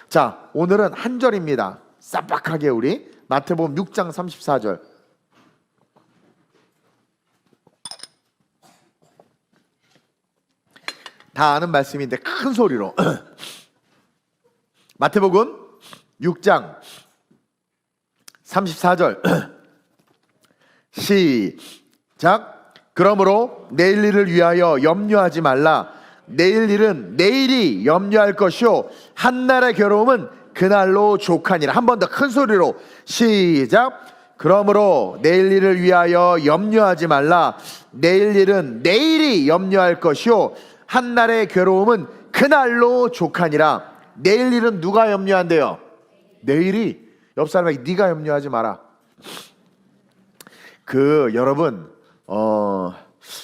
자, 오늘은 한 절입니다. 쌈박하게 우리 마태복음 6장 34절. 다 아는 말씀인데 큰 소리로 마태복음 6장 34절 시작. 그러므로 내일 일을 위하여 염려하지 말라. 내일 일은 내일이 염려할 것이요 한날의 괴로움은 그날로 족하니라. 한 번 더 큰 소리로 시작. 그러므로 내일 일을 위하여 염려하지 말라. 내일 일은 내일이 염려할 것이요 한날의 괴로움은 그날로 족하니라. 내일 일은 누가 염려한대요? 내일이. 옆 사람에게 네가 염려하지 마라. 여러분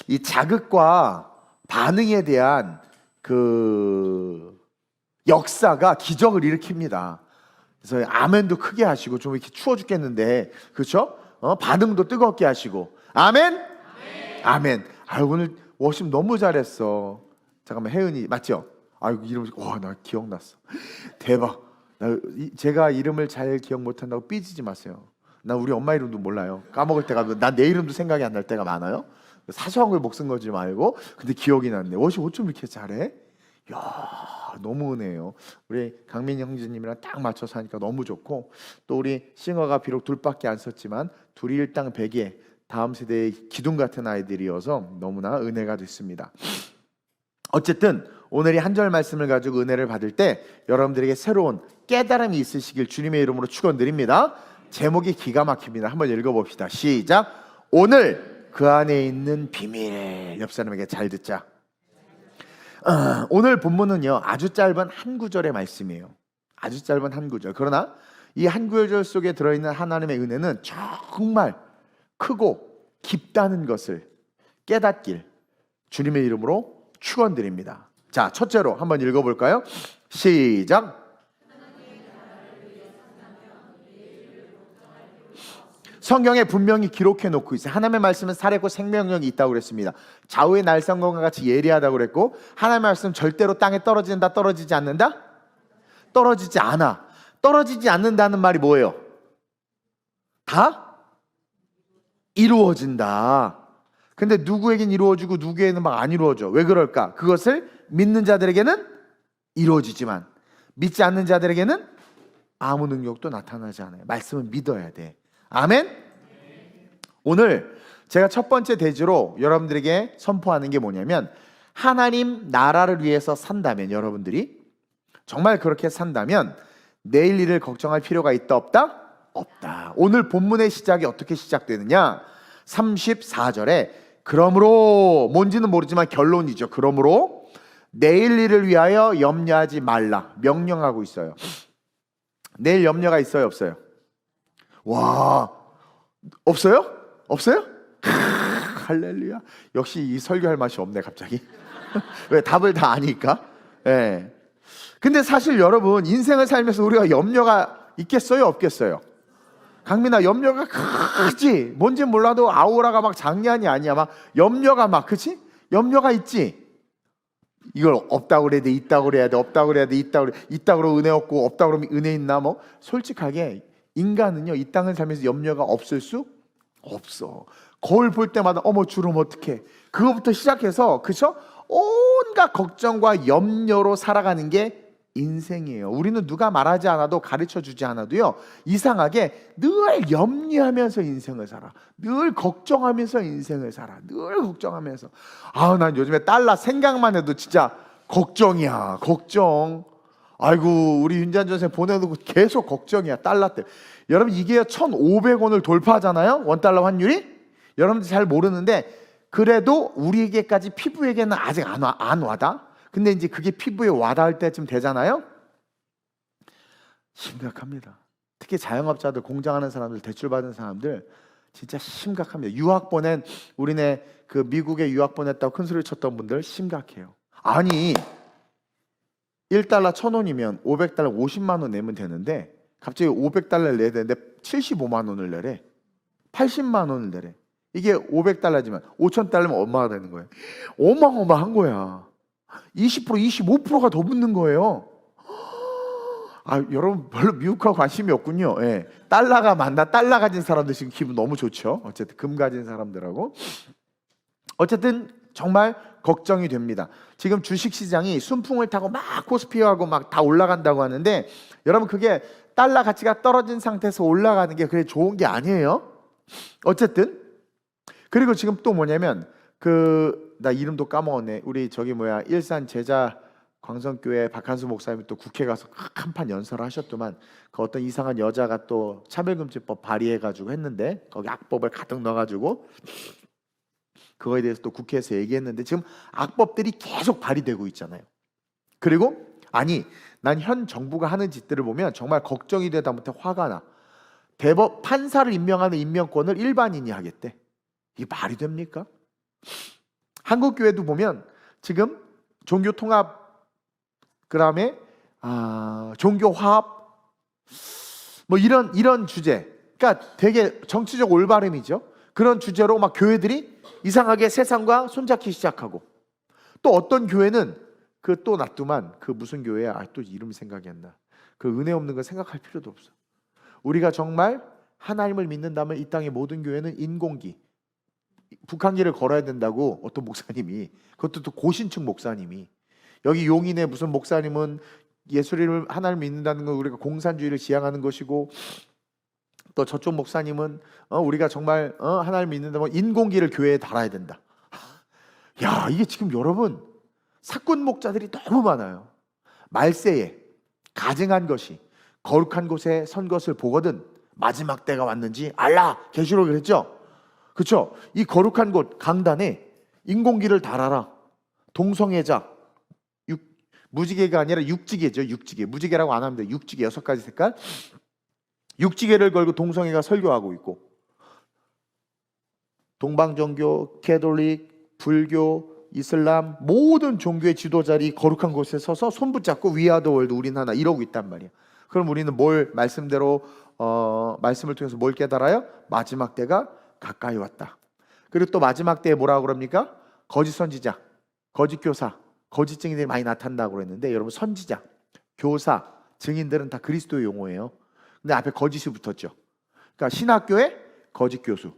이 자극과 반응에 대한 역사가 기적을 일으킵니다. 그래서 아멘도 크게 하시고 좀 이렇게 추워 죽겠는데 그렇죠? 반응도 뜨겁게 하시고 아멘? 아멘. 아유 오늘 워십 너무 잘했어. 잠깐만 혜은이 맞죠? 아유 이름 나 기억났어. 대박. 제가 이름을 잘 기억 못한다고 삐지지 마세요. 나 우리 엄마 이름도 몰라요. 까먹을 때가 난 내 이름도 생각이 안 날 때가 많아요. 사소한 걸 목숨 걸지 말고 근데 기억이 났네. 워십 어쩜 이렇게 잘해? 야 너무 은혜예요. 우리 강민 형제님이랑 딱 맞춰서 하니까 너무 좋고 또 우리 싱어가 비록 둘밖에 안 썼지만 둘이 일당 백에 다음 세대의 기둥 같은 아이들이어서 너무나 은혜가 됐습니다. 어쨌든 오늘 이 한 절 말씀을 가지고 은혜를 받을 때 여러분들에게 새로운 깨달음이 있으시길 주님의 이름으로 축원드립니다. 제목이 기가 막힙니다. 한번 읽어봅시다. 시작. 오늘 그 안에 있는 비밀. 옆 사람에게 잘 듣자. 오늘 본문은요 아주 짧은 한 구절의 말씀이에요. 아주 짧은 한 구절. 그러나 이 한 구절 속에 들어있는 하나님의 은혜는 정말 크고 깊다는 것을 깨닫길 주님의 이름으로 축원드립니다. 자, 첫째로 한번 읽어볼까요? 시작. 성경에 분명히 기록해 놓고 있어요. 하나님의 말씀은 살아있고 생명력이 있다고 그랬습니다. 좌우의 날성검과 같이 예리하다고 그랬고 하나님의 말씀은 절대로 땅에 떨어진다, 떨어지지 않는다? 떨어지지 않아. 떨어지지 않는다는 말이 뭐예요? 다 이루어진다. 근데 누구에겐 이루어지고 누구에게는 막 안 이루어져. 왜 그럴까? 그것을 믿는 자들에게는 이루어지지만 믿지 않는 자들에게는 아무 능력도 나타나지 않아요. 말씀은 믿어야 돼. 아멘? 오늘 제가 첫 번째 대지로 여러분들에게 선포하는 게 뭐냐면 하나님 나라를 위해서 산다면 여러분들이 정말 그렇게 산다면 내일 일을 걱정할 필요가 있다 없다? 없다. 오늘 본문의 시작이 어떻게 시작되느냐? 34절에 그러므로 뭔지는 모르지만 결론이죠. 그러므로 내일 일을 위하여 염려하지 말라 명령하고 있어요. 내일 염려가 있어요 없어요? 와 없어요? 없어요? 할렐루야. 역시 이 설교할 맛이 없네 갑자기. 왜 답을 다 아니까. 네. 근데 사실 여러분 인생을 살면서 우리가 염려가 있겠어요 없겠어요? 강민아 염려가 크지. 뭔지 몰라도 아우라가 막 장난이 아니야. 막 염려가 막 그치? 염려가 있지. 이걸 없다고 그래야 돼, 있다고 그래야 돼, 없다고 그래야 돼, 있다고 그래. 있다고 그러면 은혜 없고 없다고 그러면 은혜 있나? 뭐 솔직하게 인간은요 이 땅을 살면서 염려가 없을 수 없어. 거울 볼 때마다 어머 주름 어떡해. 그거부터 시작해서 그쵸? 온갖 걱정과 염려로 살아가는 게 인생이에요. 우리는 누가 말하지 않아도 가르쳐 주지 않아도요 이상하게 늘 염려하면서 인생을 살아. 늘 걱정하면서 인생을 살아. 늘 걱정하면서. 난 요즘에 달러 생각만 해도 진짜 걱정이야. 걱정. 아이고 우리 윤지한 전생 보내놓고 계속 걱정이야. 달러 때. 여러분 이게 1,500원을 돌파하잖아요. 원달러 환율이. 여러분들 잘 모르는데 그래도 우리에게까지 피부에게는 아직 안 와다. 근데 이제 그게 피부에 와닿을 때쯤 되잖아요. 심각합니다. 특히 자영업자들, 공장하는 사람들, 대출받은 사람들 진짜 심각합니다. 유학 보낸 우리네 미국에 유학 보냈다고 큰 소리 쳤던 분들 심각해요. 아니 1달러 1,000원이면 500달러 50만 원 내면 되는데 갑자기 500달러를 내야 되는데 75만 원을 내래. 80만 원을 내래. 이게 500달러지만 5,000달러면 얼마가 되는 거예요? 어마어마한 거야. 20% 25%가 더 붙는 거예요. 여러분 별로 미국과 관심이 없군요. 예. 달러가 만나 달러 가진 사람들 지금 기분 너무 좋죠. 어쨌든 금 가진 사람들하고. 어쨌든 정말 걱정이 됩니다. 지금 주식시장이 순풍을 타고 막 코스피하고 막 다 올라간다고 하는데 여러분 그게 달러 가치가 떨어진 상태에서 올라가는 게 그래 좋은 게 아니에요. 어쨌든 그리고 지금 또 뭐냐면 나 이름도 까먹었네. 우리 일산 제자 광성교회 박한수 목사님이 또 국회 가서 한판 연설을 하셨더만 그 어떤 이상한 여자가 또 차별금지법 발의해가지고 했는데 거기 악법을 가득 넣어가지고 그거에 대해서 또 국회에서 얘기했는데 지금 악법들이 계속 발의되고 있잖아요. 그리고 난 현 정부가 하는 짓들을 보면 정말 걱정이 되다 못해 화가 나. 판사를 임명하는 임명권을 일반인이 하겠대. 이게 말이 됩니까? 한국교회도 보면 지금 종교통합 그다음에 종교화합 뭐 이런 주제, 그러니까 되게 정치적 올바름이죠. 그런 주제로 막 교회들이 이상하게 세상과 손잡기 시작하고, 또 어떤 교회는 또 놔두만 무슨 교회야? 또 이름 생각이 안 나. 은혜 없는 거 생각할 필요도 없어. 우리가 정말 하나님을 믿는다면 이 땅의 모든 교회는 인공기, 북한기를 걸어야 된다고 어떤 목사님이, 그것도 또 고신층 목사님이, 여기 용인의 무슨 목사님은 예수를 하나님을 믿는다는 건 우리가 공산주의를 지향하는 것이고, 또 저쪽 목사님은 우리가 정말 하나님을 믿는다면 인공기를 교회에 달아야 된다. 야, 이게 지금 여러분 사꾼 목자들이 너무 많아요. 말세에 가증한 것이 거룩한 곳에 선 것을 보거든 마지막 때가 왔는지 알라. 계시록에 그랬죠. 그렇죠? 이 거룩한 곳 강단에 인공기를 달아라. 동성애자, 무지개가 아니라 육지개죠. 육지개. 무지개라고 안 합니다. 육지개 6가지 색깔. 육지개를 걸고 동성애가 설교하고 있고, 동방종교, 캐톨릭, 불교, 이슬람 모든 종교의 지도자들이 거룩한 곳에 서서 손 붙잡고 위아더 월드 우린 하나 이러고 있단 말이야. 그럼 우리는 말씀을 통해서 뭘 깨달아요? 마지막 때가 가까이 왔다. 그리고 또 마지막 때에 뭐라고 그럽니까? 거짓 선지자, 거짓 교사, 거짓 증인들이 많이 나타난다고 그랬는데, 여러분 선지자, 교사, 증인들은 다 그리스도의 용어예요. 근데 앞에 거짓이 붙었죠. 그러니까 신학교에 거짓 교수,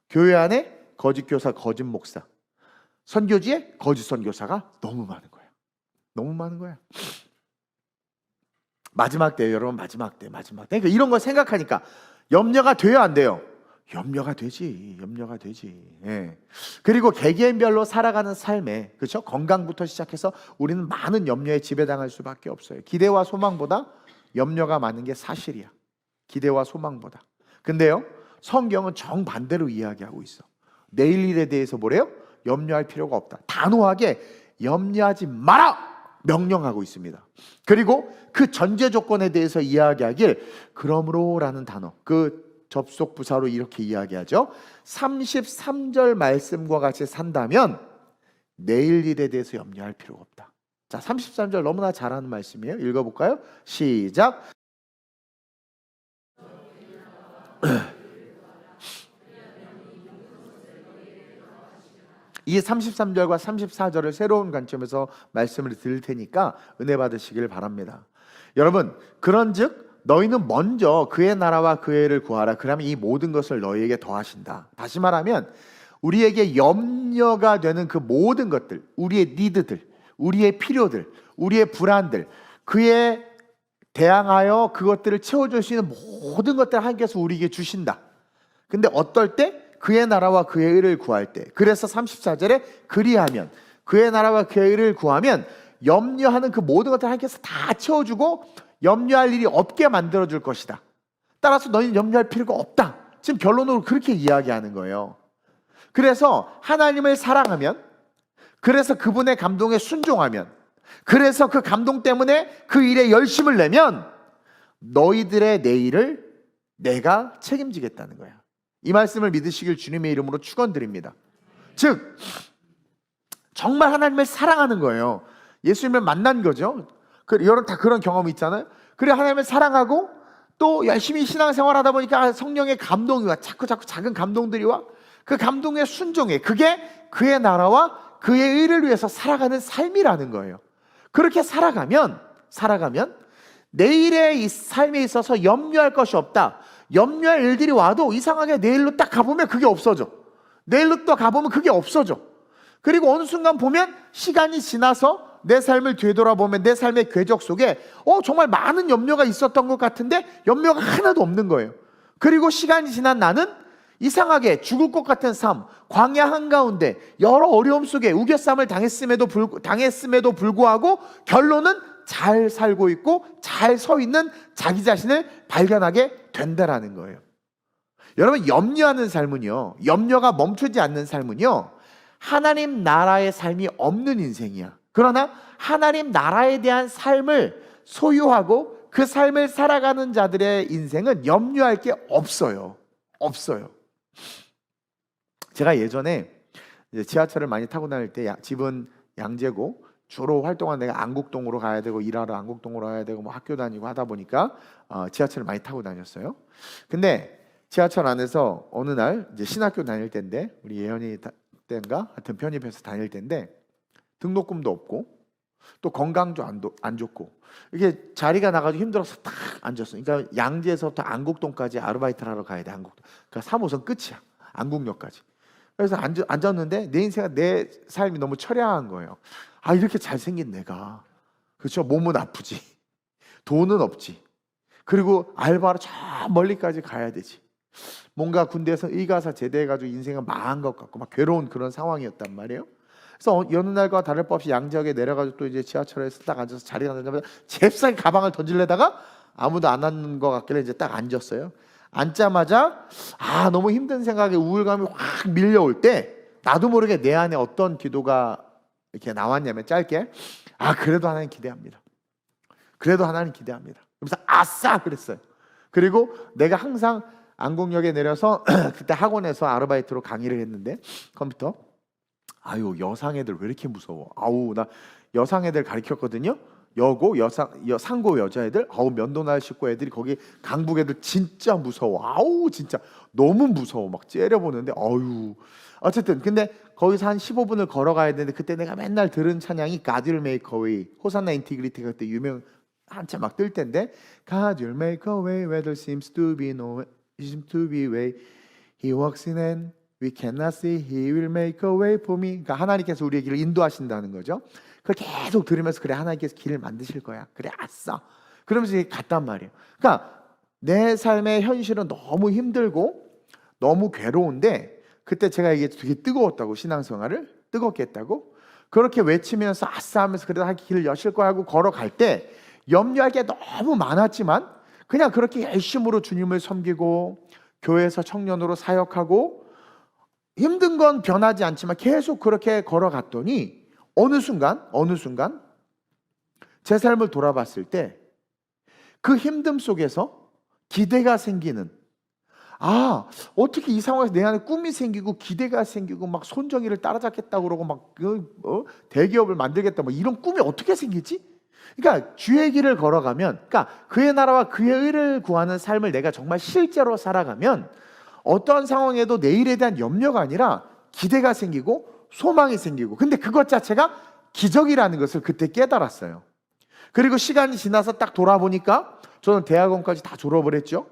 교회 안에 거짓 교사, 거짓 목사, 선교지에 거짓 선교사가 너무 많은 거예요. 너무 많은 거야. 마지막 때예요, 여러분. 마지막 때. 그러니까 이런 거 생각하니까 염려가 돼요, 안 돼요? 염려가 되지. 예. 그리고 개개인별로 살아가는 삶에, 그렇죠? 건강부터 시작해서 우리는 많은 염려에 지배당할 수밖에 없어요. 기대와 소망보다 염려가 많은 게 사실이야. 기대와 소망보다. 근데요, 성경은 정반대로 이야기하고 있어. 내일 일에 대해서 뭐래요? 염려할 필요가 없다. 단호하게 염려하지 마라! 명령하고 있습니다. 그리고 그 전제 조건에 대해서 이야기하길 그러므로라는 단어, 접속 부사로 이렇게 이야기하죠. 33절 말씀과 같이 산다면 내일 일에 대해서 염려할 필요가 없다. 자, 33절 너무나 잘하는 말씀이에요. 읽어볼까요? 시작. 이 33절과 34절을 새로운 관점에서 말씀을 드릴 테니까 은혜 받으시길 바랍니다. 여러분, 그런즉 너희는 먼저 그의 나라와 그의 의를 구하라. 그러면 이 모든 것을 너희에게 더하신다. 다시 말하면 우리에게 염려가 되는 그 모든 것들, 우리의 니드들, 우리의 필요들, 우리의 불안들, 그에 대항하여 그것들을 채워줄 수 있는 모든 것들을 하나님께서 우리에게 주신다. 근데 어떨 때? 그의 나라와 그의 의를 구할 때. 그래서 34절에 그리하면, 그의 나라와 그의 의를 구하면 염려하는 그 모든 것들을 하나님께서 다 채워주고 염려할 일이 없게 만들어줄 것이다. 따라서 너희는 염려할 필요가 없다. 지금 결론으로 그렇게 이야기하는 거예요. 그래서 하나님을 사랑하면, 그래서 그분의 감동에 순종하면, 그래서 그 감동 때문에 그 일에 열심을 내면 너희들의 내일을 내가 책임지겠다는 거야. 이 말씀을 믿으시길 주님의 이름으로 축원드립니다. 즉 정말 하나님을 사랑하는 거예요. 예수님을 만난 거죠. 여러분 다 그런 경험이 있잖아요. 그래, 하나님을 사랑하고 또 열심히 신앙생활 하다 보니까 성령의 감동이 와. 자꾸 작은 감동들이 와. 그 감동에 순종해. 그게 그의 나라와 그의 의를 위해서 살아가는 삶이라는 거예요. 그렇게 살아가면 내일의 이 삶에 있어서 염려할 것이 없다. 염려할 일들이 와도 이상하게 내일로 딱 가보면 그게 없어져. 내일로 또 가보면 그게 없어져. 그리고 어느 순간 보면 시간이 지나서 내 삶을 되돌아보면 내 삶의 궤적 속에 정말 많은 염려가 있었던 것 같은데 염려가 하나도 없는 거예요. 그리고 시간이 지난 나는 이상하게 죽을 것 같은 삶, 광야 한가운데 여러 어려움 속에 우겨쌈을 당했음에도 불구하고 결론은 잘 살고 있고 잘 서 있는 자기 자신을 발견하게 된다라는 거예요. 여러분, 염려하는 삶은요, 염려가 멈추지 않는 삶은요, 하나님 나라의 삶이 없는 인생이야. 그러나 하나님 나라에 대한 삶을 소유하고 그 삶을 살아가는 자들의 인생은 염려할 게 없어요. 제가 예전에 지하철을 많이 타고 다닐 때 집은 양재고 주로 활동한 데가 안국동으로 가야 되고 일하러 안국동으로 가야 되고 뭐 학교 다니고 하다 보니까 지하철을 많이 타고 다녔어요. 근데 지하철 안에서 어느 날 이제 신학교 다닐 때인데 우리 예현이 때인가 하여튼 편입해서 다닐 때인데 등록금도 없고 또 건강도 안 좋고 이게 자리가 나가지고 힘들어서 딱 앉았어. 그러니까 양재에서부터 안국동까지 아르바이트를 하러 가야 돼. 안국동. 그러니까 3호선 끝이야. 안국역까지. 그래서 앉았는데 내 인생과 내 삶이 너무 처량한 거예요. 이렇게 잘생긴 내가, 그렇죠? 몸은 아프지, 돈은 없지, 그리고 알바로 저 멀리까지 가야 되지. 뭔가 군대에서 의가사 제대해가지고 인생은 망한 것 같고 막 괴로운 그런 상황이었단 말이에요. 그래서 여느 날과 다를 바 없이 양지역에 내려가지고 또 이제 지하철에서 딱 앉아서 자리가 나자마자 잽싸게 가방을 던지려다가 아무도 안 앉는 것 같길래 이제 딱 앉았어요. 앉자마자 너무 힘든 생각에 우울감이 확 밀려올 때 나도 모르게 내 안에 어떤 기도가 이렇게 나왔냐면 짧게 그래도 하나님 기대합니다. 그래도 하나님 기대합니다. 그래서 아싸 그랬어요. 그리고 내가 항상 안국역에 내려서 그때 학원에서 아르바이트로 강의를 했는데 컴퓨터 여상 애들 왜 이렇게 무서워? 나 여상 애들 가르쳤거든요. 여고, 상고 여자애들, 면도날 씻고 애들이 거기 강북 애들 진짜 무서워. 진짜 너무 무서워. 막 째려보는데, 어쨌든 근데 거기서 한 15분을 걸어가야 되는데 그때 내가 맨날 들은 찬양이 God will make a way, 호산나 인티그리티가 그때 유명 한참 막 뜰 때인데 God will make a way where there seems to be no way. He walks in and we cannot see. He will make a way for me. 그러니까 하나님께서 우리의 길을 인도하신다는 거죠. 그걸 계속 들으면서 그래 하나님께서 길을 만드실 거야. 그래 아싸. 그러면서 갔단 말이에요. 그러니까 내 삶의 현실은 너무 힘들고 너무 괴로운데 그때 제가 이게 되게 뜨거웠다고 신앙생활을 뜨겁게 했다고 그렇게 외치면서 아싸 하면서 그래도 길을 여실 거야 하고 걸어갈 때 염려할 게 너무 많았지만 그냥 그렇게 열심으로 주님을 섬기고 교회에서 청년으로 사역하고 힘든 건 변하지 않지만 계속 그렇게 걸어갔더니 어느 순간 제 삶을 돌아봤을 때 그 힘듦 속에서 기대가 생기는 어떻게 이 상황에서 내 안에 꿈이 생기고 기대가 생기고 막 손정희를 따라잡겠다고 그러고 막 대기업을 만들겠다 뭐 이런 꿈이 어떻게 생기지? 그러니까 주의 길을 걸어가면 그러니까 그의 나라와 그의 의를 구하는 삶을 내가 정말 실제로 살아가면 어떠한 상황에도 내일에 대한 염려가 아니라 기대가 생기고 소망이 생기고 근데 그것 자체가 기적이라는 것을 그때 깨달았어요. 그리고 시간이 지나서 딱 돌아보니까 저는 대학원까지 다 졸업을 했죠.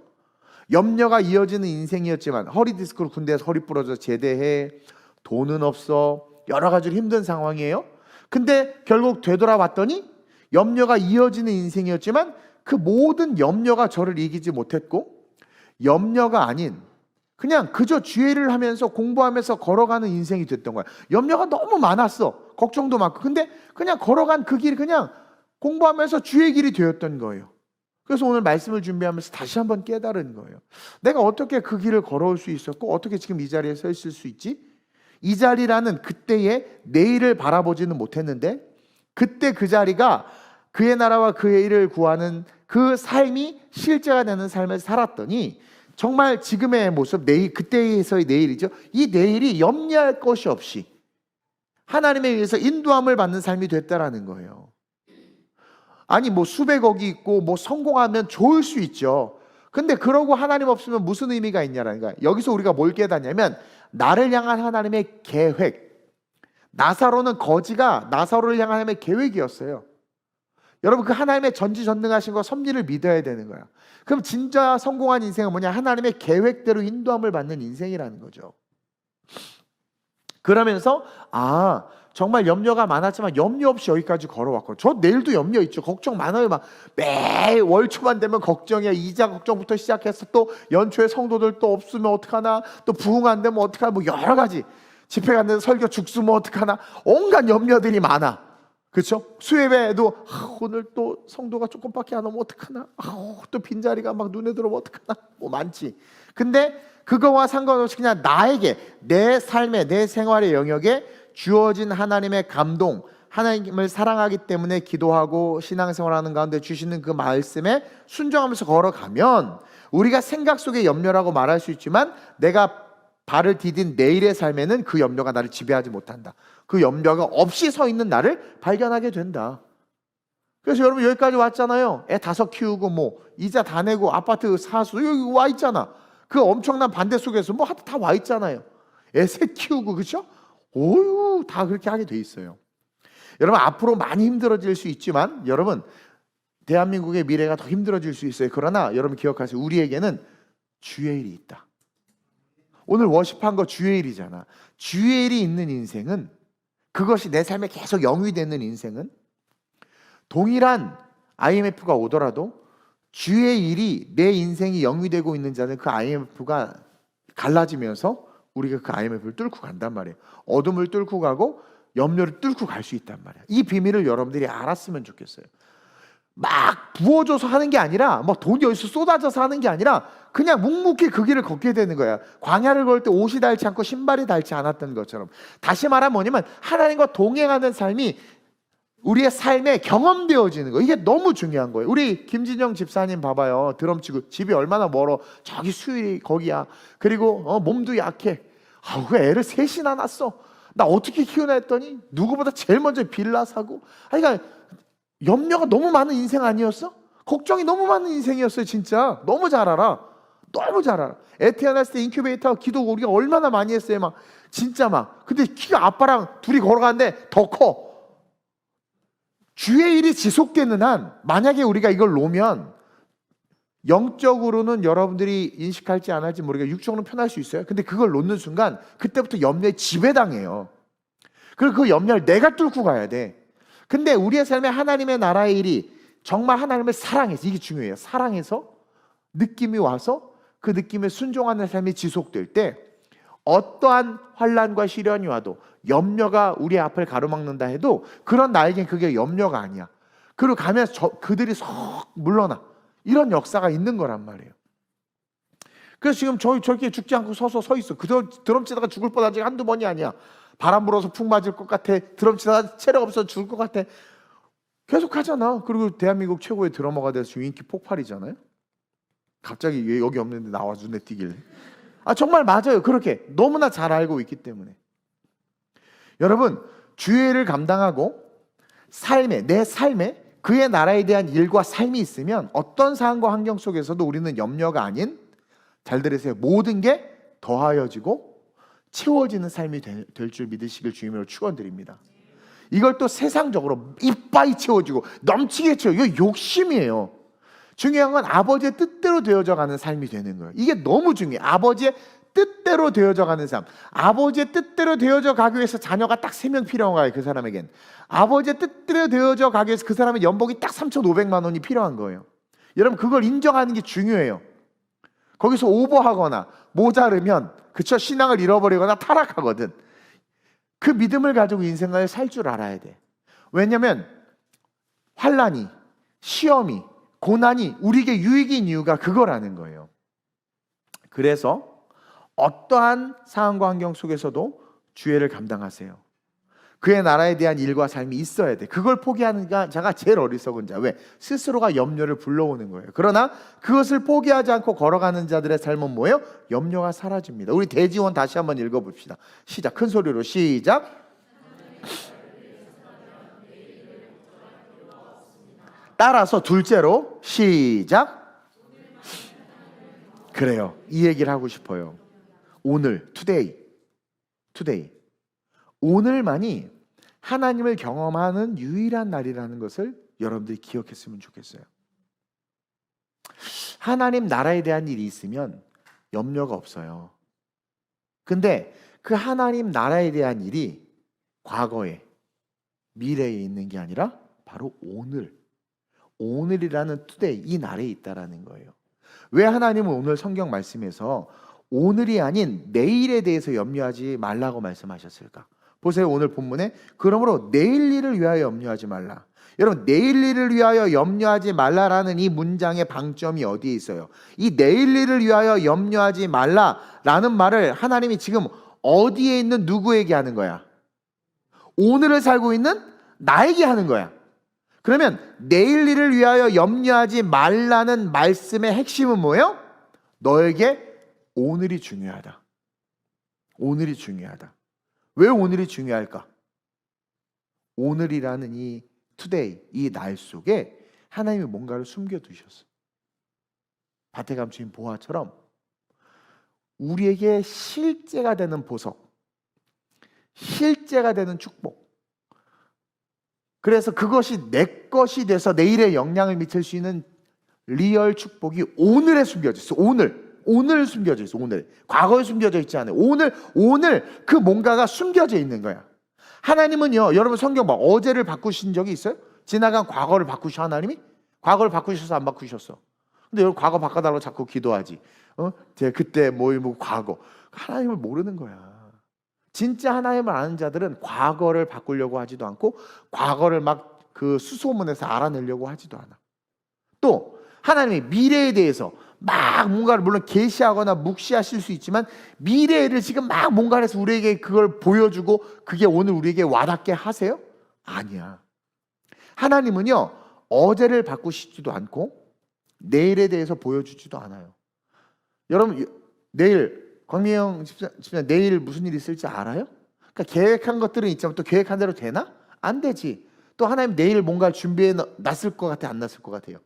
염려가 이어지는 인생이었지만 허리 디스크로 군대에서 허리 부러져 제대해 돈은 없어 여러 가지로 힘든 상황이에요. 근데 결국 되돌아봤더니 염려가 이어지는 인생이었지만 그 모든 염려가 저를 이기지 못했고 염려가 아닌 그냥 그저 주의를 하면서 공부하면서 걸어가는 인생이 됐던 거야. 염려가 너무 많았어. 걱정도 많고. 근데 그냥 걸어간 그 길이 그냥 공부하면서 주의 길이 되었던 거예요. 그래서 오늘 말씀을 준비하면서 다시 한번 깨달은 거예요. 내가 어떻게 그 길을 걸어올 수 있었고 어떻게 지금 이 자리에 서 있을 수 있지? 이 자리라는 그때의 내일을 바라보지는 못했는데 그때 그 자리가 그의 나라와 그의 일을 구하는 그 삶이 실제가 되는 삶을 살았더니 정말 지금의 모습, 그때에서의 내일이죠. 이 내일이 염려할 것이 없이 하나님에 의해서 인도함을 받는 삶이 됐다라는 거예요. 아니 뭐 수백억이 있고 뭐 성공하면 좋을 수 있죠. 근데 그러고 하나님 없으면 무슨 의미가 있냐라는 거야. 여기서 우리가 뭘 깨닫냐면 나를 향한 하나님의 계획. 나사로는 거지가 나사로를 향한 하나님의 계획이었어요. 여러분, 그 하나님의 전지전능하신 거 섭리를 믿어야 되는 거야. 그럼 진짜 성공한 인생은 뭐냐? 하나님의 계획대로 인도함을 받는 인생이라는 거죠. 그러면서 정말 염려가 많았지만 염려 없이 여기까지 걸어왔고, 저 내일도 염려 있죠. 걱정 많아요. 막 매 월초만 되면 걱정이야. 이자 걱정부터 시작해서 또 연초에 성도들 또 없으면 어떡하나, 또 부흥 안 되면 어떡하나, 뭐 여러 가지, 집회 갔는데 설교 죽쓰면 어떡하나, 온갖 염려들이 많아. 그렇죠? 수요예배에도 오늘 또 성도가 조금밖에 안 오면 어떡하나, 또 빈자리가 막 눈에 들어오면 어떡하나, 뭐 많지. 근데 그거와 상관없이 그냥 나에게, 내 삶에, 내 생활의 영역에 주어진 하나님의 감동, 하나님을 사랑하기 때문에 기도하고 신앙생활하는 가운데 주시는 그 말씀에 순종하면서 걸어가면, 우리가 생각 속의 염려라고 말할 수 있지만 내가 발을 디딘 내일의 삶에는 그 염려가 나를 지배하지 못한다. 그 염려가 없이 서 있는 나를 발견하게 된다. 그래서 여러분, 여기까지 왔잖아요. 애 5 키우고 뭐 이자 다 내고 아파트 사수 여기 와 있잖아. 그 엄청난 반대 속에서 뭐 다 와 있잖아요. 애 3 키우고, 그렇죠? 오유, 다 그렇게 하게 돼 있어요. 여러분, 앞으로 많이 힘들어질 수 있지만, 여러분, 대한민국의 미래가 더 힘들어질 수 있어요. 그러나 여러분 기억하세요. 우리에게는 주의 일이 있다. 오늘 워십한 거 주의 일이잖아. 주의 일이 있는 인생은, 그것이 내 삶에 계속 영위되는 인생은, 동일한 IMF가 오더라도 주의 일이 내 인생이 영위되고 있는 자는 그 IMF가 갈라지면서 우리가 그 IMF를 뚫고 간단 말이에요. 어둠을 뚫고 가고 염려를 뚫고 갈 수 있단 말이야. 이 비밀을 여러분들이 알았으면 좋겠어요. 막 부어줘서 하는 게 아니라, 뭐 돈이 어디서 쏟아져서 하는 게 아니라, 그냥 묵묵히 그 길을 걷게 되는 거야. 광야를 걸 때 옷이 닳지 않고 신발이 닳지 않았던 것처럼. 다시 말하면 뭐냐면, 하나님과 동행하는 삶이 우리의 삶에 경험되어지는 거. 이게 너무 중요한 거예요. 우리 김진영 집사님 봐봐요. 드럼 치고 집이 얼마나 멀어. 저기 수일이 거기야. 그리고 몸도 약해. 그 애를 셋이나 낳았어. 나 어떻게 키우나 했더니 누구보다 제일 먼저 빌라 사고. 그러니까 염려가 너무 많은 인생 아니었어? 걱정이 너무 많은 인생이었어요. 진짜 너무 잘 알아. 너무 잘 알아. 애 태어났을 때 인큐베이터 기도 우리가 얼마나 많이 했어요. 막 진짜 막. 근데 키가 아빠랑 둘이 걸어가는데 더 커. 주의 일이 지속되는 한, 만약에 우리가 이걸 놓으면, 영적으로는 여러분들이 인식할지 안 할지 모르겠어요. 육적으로는 편할 수 있어요. 근데 그걸 놓는 순간 그때부터 염려에 지배당해요. 그리고 그 염려를 내가 뚫고 가야 돼. 근데 우리의 삶에 하나님의 나라의 일이 정말 하나님을 사랑해서, 이게 중요해요. 사랑해서 느낌이 와서 그 느낌에 순종하는 삶이 지속될 때, 어떠한 환난과 시련이 와도, 염려가 우리 앞을 가로막는다 해도, 그런 나에겐 그게 염려가 아니야. 그리고 가면서 그들이 쏙 물러나. 이런 역사가 있는 거란 말이에요. 그래서 지금 저렇게 죽지 않고 서 있어. 드럼 치다가 죽을 뻔한 적이 한두 번이 아니야. 바람 불어서 푹 맞을 것 같아. 드럼 치다가 체력 없어서 죽을 것 같아. 계속 하잖아. 그리고 대한민국 최고의 드러머가 돼서 지금 인기 폭발이잖아요. 갑자기 왜 여기 없는데 나와 눈에 띄길래. 정말 맞아요. 그렇게 너무나 잘 알고 있기 때문에. 여러분, 주의를 감당하고 내 삶에 그의 나라에 대한 일과 삶이 있으면 어떤 상황과 환경 속에서도 우리는 염려가 아닌, 잘 들으세요, 모든 게 더하여지고 채워지는 삶이 될 줄 믿으시길 주님으로 축원드립니다. 이걸 또 세상적으로 이빠이 채워지고 넘치게 채워, 이거 욕심이에요. 중요한 건 아버지의 뜻대로 되어져 가는 삶이 되는 거예요. 이게 너무 중요해요. 아버지의 뜻대로 되어져 가는 삶. 아버지의 뜻대로 되어져 가기 위해서 자녀가 딱 3명 필요한 거예요. 그 사람에겐 아버지의 뜻대로 되어져 가기 위해서 그 사람의 연봉이 딱 3,500만 원이 필요한 거예요. 여러분, 그걸 인정하는 게 중요해요. 거기서 오버하거나 모자르면, 그쵸, 신앙을 잃어버리거나 타락하거든. 그 믿음을 가지고 인생을 살 줄 알아야 돼. 왜냐면 환난이, 시험이, 고난이 우리에게 유익인 이유가 그거라는 거예요. 그래서 어떠한 상황과 환경 속에서도 주의를 감당하세요. 그의 나라에 대한 일과 삶이 있어야 돼. 그걸 포기하는 자가 제일 어리석은 자. 왜? 스스로가 염려를 불러오는 거예요. 그러나 그것을 포기하지 않고 걸어가는 자들의 삶은 뭐예요? 염려가 사라집니다. 우리 대지원 다시 한번 읽어봅시다. 시작. 큰 소리로 시작. 따라서 둘째로 시작. 그래요. 이 얘기를 하고 싶어요. 오늘, today. 오늘만이 하나님을 경험하는 유일한 날이라는 것을 여러분들이 기억했으면 좋겠어요. 하나님 나라에 대한 일이 있으면 염려가 없어요. 근데 그 하나님 나라에 대한 일이 과거에, 미래에 있는 게 아니라 바로 오늘이라는 투데이, 이 날에 있다라는 거예요. 왜 하나님은 오늘 성경 말씀에서 오늘이 아닌 내일에 대해서 염려하지 말라고 말씀하셨을까? 보세요, 오늘 본문에 그러므로 내일 일을 위하여 염려하지 말라. 여러분, 내일 일을 위하여 염려하지 말라라는 이 문장의 방점이 어디에 있어요? 이 내일 일을 위하여 염려하지 말라라는 말을 하나님이 지금 어디에 있는 누구에게 하는 거야? 오늘을 살고 있는 나에게 하는 거야. 그러면 내일 일을 위하여 염려하지 말라는 말씀의 핵심은 뭐예요? 너에게 오늘이 중요하다. 오늘이 중요하다. 왜 오늘이 중요할까? 오늘이라는 이 투데이, 이 날 속에 하나님이 뭔가를 숨겨두셨어. 밭에 감추인 보화처럼 우리에게 실제가 되는 보석, 실제가 되는 축복. 그래서 그것이 내 것이 돼서 내일에 영향을 미칠 수 있는 리얼 축복이 오늘에 숨겨져 있어. 오늘 숨겨져 있어. 오늘. 과거에 숨겨져 있지 않아요. 오늘 그 뭔가가 숨겨져 있는 거야. 하나님은요, 여러분 성경 봐. 어제를 바꾸신 적이 있어요? 지나간 과거를 바꾸셔 하나님이? 과거를 바꾸셔서 안 바꾸셨어? 근데 여러분 과거 바꿔달라고 자꾸 기도하지. 제가 그때 뭐 과거. 하나님을 모르는 거야. 진짜 하나님을 아는 자들은 과거를 바꾸려고 하지도 않고 과거를 막 그 수소문에서 알아내려고 하지도 않아. 또 하나님이 미래에 대해서 막 뭔가를 물론 계시하거나 묵시하실 수 있지만 미래를 지금 막 뭔가를 해서 우리에게 그걸 보여주고 그게 오늘 우리에게 와닿게 하세요? 아니야. 하나님은요, 어제를 바꾸시지도 않고 내일에 대해서 보여주지도 않아요. 여러분 내일 광미영 집사님 내일 무슨 일이 있을지 알아요? 그러니까 계획한 것들은 있지만 또 계획한 대로 되나? 안 되지. 또 하나님 내일 뭔가를 준비해 놨을 것 같아, 안 놨을 것 같아요?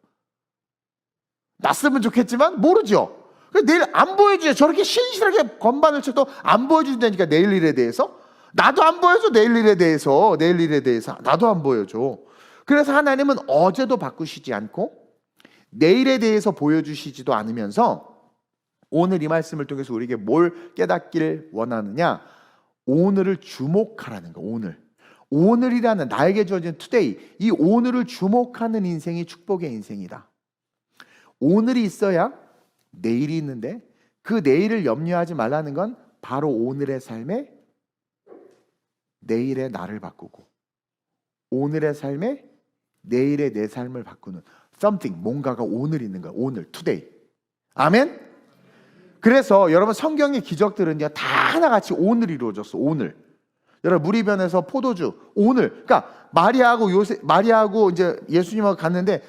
놨으면 좋겠지만 모르죠. 내일 안 보여줘요. 저렇게 신실하게 건반을 쳐도 안 보여준다니까. 내일 일에 대해서 나도 안 보여줘. 내일 일에 대해서 나도 안 보여줘. 그래서 하나님은 어제도 바꾸시지 않고 내일에 대해서 보여주시지도 않으면서 오늘 이 말씀을 통해서 우리에게 뭘 깨닫기를 원하느냐? 오늘을 주목하라는 거. 오늘이라는 나에게 주어진 투데이, 이 오늘을 주목하는 인생이 축복의 인생이다. 오늘이 있어야 내일이 있는데 그 내일을 염려하지 말라는 건 바로 오늘의 삶에 내일의 나를 바꾸고 오늘의 삶에 내일의 내 삶을 바꾸는 something, 뭔가가 오늘 있는 거야. 오늘, today. 아멘? 그래서 여러분 성경의 기적들은요 다 하나같이 오늘 이루어졌어. 오늘. 여러분 무리변에서 포도주 오늘. 그러니까 마리아하고 이제 예수님하고 갔는데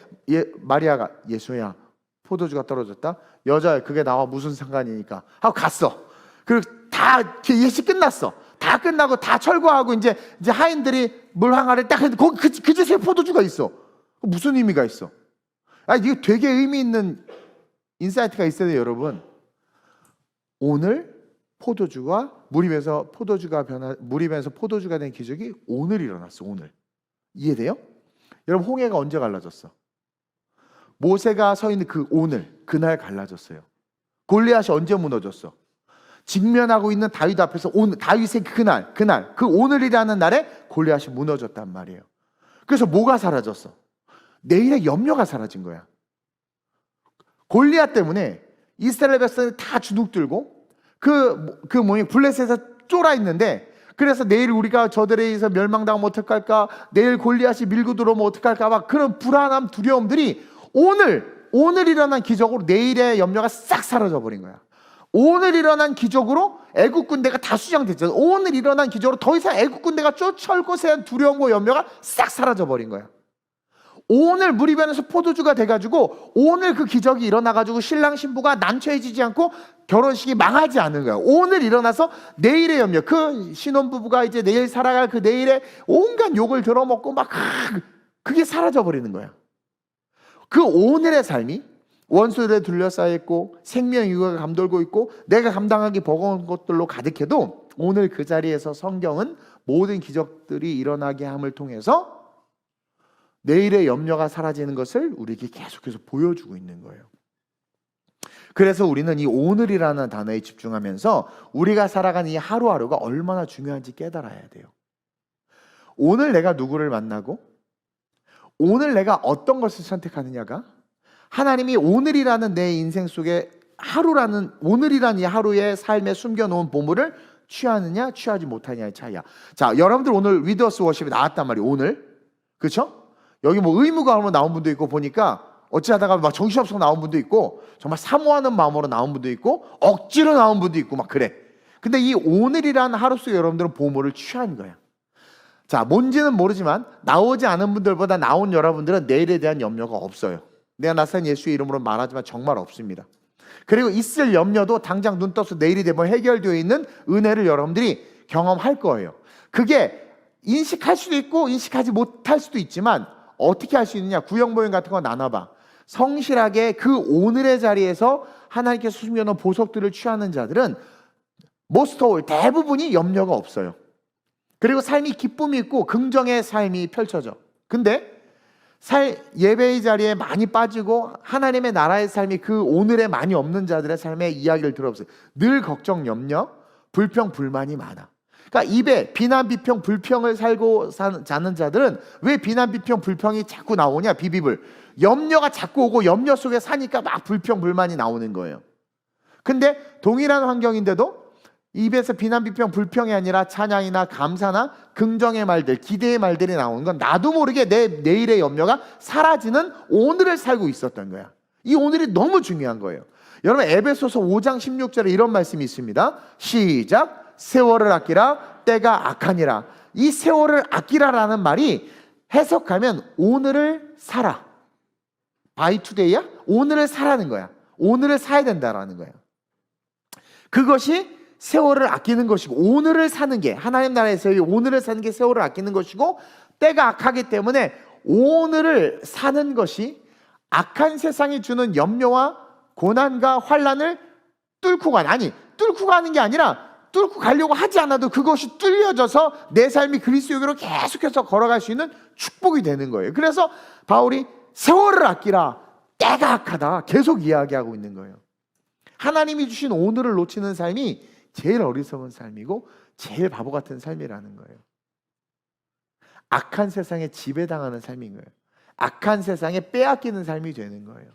마리아가 예수야 포도주가 떨어졌다. 여자 그게 나와 무슨 상관이니까 하고 갔어. 그리고 다 예시 끝났어. 다 끝나고 다 철거하고 이제 하인들이 물 항아리를 딱 했는데 거기 그 짓에 포도주가 있어. 무슨 의미가 있어? 이게 되게 의미 있는 인사이트가 있어요, 여러분. 오늘 포도주가 무리변에서 포도주가 된 기적이 오늘 일어났어. 오늘. 이해돼요? 여러분 홍해가 언제 갈라졌어? 모세가 서 있는 그 오늘, 그날 갈라졌어요. 골리앗이 언제 무너졌어? 직면하고 있는 다윗 앞에서 오늘, 다윗의 그날, 그 오늘이라는 날에 골리앗이 무너졌단 말이에요. 그래서 뭐가 사라졌어? 내일의 염려가 사라진 거야. 골리앗 때문에 이스라엘 백성이 다 주눅들고 블레셋에서 쫄아 있는데, 그래서 내일 우리가 저들에 의해서 멸망당하면 어떡할까? 내일 골리앗이 밀고 들어오면 어떡할까? 막 그런 불안함, 두려움들이 오늘 일어난 기적으로 내일의 염려가 싹 사라져 버린 거야. 오늘 일어난 기적으로 애국 군대가 다 수장됐죠. 오늘 일어난 기적으로 더 이상 애국 군대가 쫓아올 것에 대한 두려움과 염려가 싹 사라져 버린 거야. 오늘 무리변에서 포도주가 돼가지고 오늘 그 기적이 일어나가지고 신랑 신부가 난처해지지 않고 결혼식이 망하지 않은 거야. 오늘 일어나서 내일의 염려, 그 신혼부부가 이제 내일 살아갈 그 내일에 온갖 욕을 들어먹고 막 그게 사라져 버리는 거야. 그 오늘의 삶이 원수들에 둘러싸여 있고 생명 유가가 감돌고 있고 내가 감당하기 버거운 것들로 가득해도 오늘 그 자리에서 성경은 모든 기적들이 일어나게 함을 통해서 내일의 염려가 사라지는 것을 우리에게 계속해서 보여주고 있는 거예요. 그래서 우리는 이 오늘이라는 단어에 집중하면서 우리가 살아가는 이 하루하루가 얼마나 중요한지 깨달아야 돼요. 오늘 내가 누구를 만나고 오늘 내가 어떤 것을 선택하느냐가 하나님이 오늘이라는 내 인생 속에 오늘이라는 이 하루의 삶에 숨겨놓은 보물을 취하느냐 취하지 못하느냐의 차이야. 자, 여러분들 오늘 위더스 워십이 나왔단 말이에요. 오늘. 그렇죠? 여기 뭐 의무감으로 나온 분도 있고 보니까 어찌하다가 막 정신없어 나온 분도 있고 정말 사모하는 마음으로 나온 분도 있고 억지로 나온 분도 있고 막 그래. 근데 이 오늘이라는 하루 속에 여러분들은 보물을 취한 거야. 자, 뭔지는 모르지만 나오지 않은 분들보다 나온 여러분들은 내일에 대한 염려가 없어요. 내가 나선 예수의 이름으로 말하지만 정말 없습니다. 그리고 있을 염려도 당장 눈 떠서 내일이 되면 해결되어 있는 은혜를 여러분들이 경험할 거예요. 그게 인식할 수도 있고 인식하지 못할 수도 있지만 어떻게 할 수 있느냐? 구역 모임 같은 거 나눠봐. 성실하게 그 오늘의 자리에서 하나님께서 숨겨놓은 보석들을 취하는 자들은 most all 대부분이 염려가 없어요. 그리고 삶이 기쁨이 있고 긍정의 삶이 펼쳐져. 근데 예배의 자리에 많이 빠지고 하나님의 나라의 삶이 그 오늘에 많이 없는 자들의 삶의 이야기를 들어보세요. 늘 걱정, 염려, 불평, 불만이 많아. 그러니까 입에 비난, 비평, 불평을 살고 자는 자들은 왜 비난, 비평, 불평이 자꾸 나오냐? 비비블. 염려가 자꾸 오고 염려 속에 사니까 막 불평, 불만이 나오는 거예요. 근데 동일한 환경인데도 입에서 비난, 비평, 불평이 아니라 찬양이나 감사나 긍정의 말들, 기대의 말들이 나오는 건 나도 모르게 내 내일의 염려가 사라지는 오늘을 살고 있었던 거야. 이 오늘이 너무 중요한 거예요. 여러분 에베소서 5장 16절에 이런 말씀이 있습니다. 시작. 세월을 아끼라 때가 악하니라. 이 세월을 아끼라라는 말이 해석하면 오늘을 살아. by today야? 오늘을 사라는 거야. 오늘을 사야 된다라는 거야. 그것이 세월을 아끼는 것이고 오늘을 사는 게 하나님 나라에서의 오늘을 사는 게 세월을 아끼는 것이고 때가 악하기 때문에 오늘을 사는 것이 악한 세상이 주는 염려와 고난과 환난을 뚫고 가는 게 아니라 뚫고 가려고 하지 않아도 그것이 뚫려져서 내 삶이 그리스도교로 계속해서 걸어갈 수 있는 축복이 되는 거예요. 그래서 바울이 세월을 아끼라 때가 악하다 계속 이야기하고 있는 거예요. 하나님이 주신 오늘을 놓치는 삶이 제일 어리석은 삶이고 제일 바보 같은 삶이라는 거예요. 악한 세상에 지배당하는 삶인 거예요. 악한 세상에 빼앗기는 삶이 되는 거예요.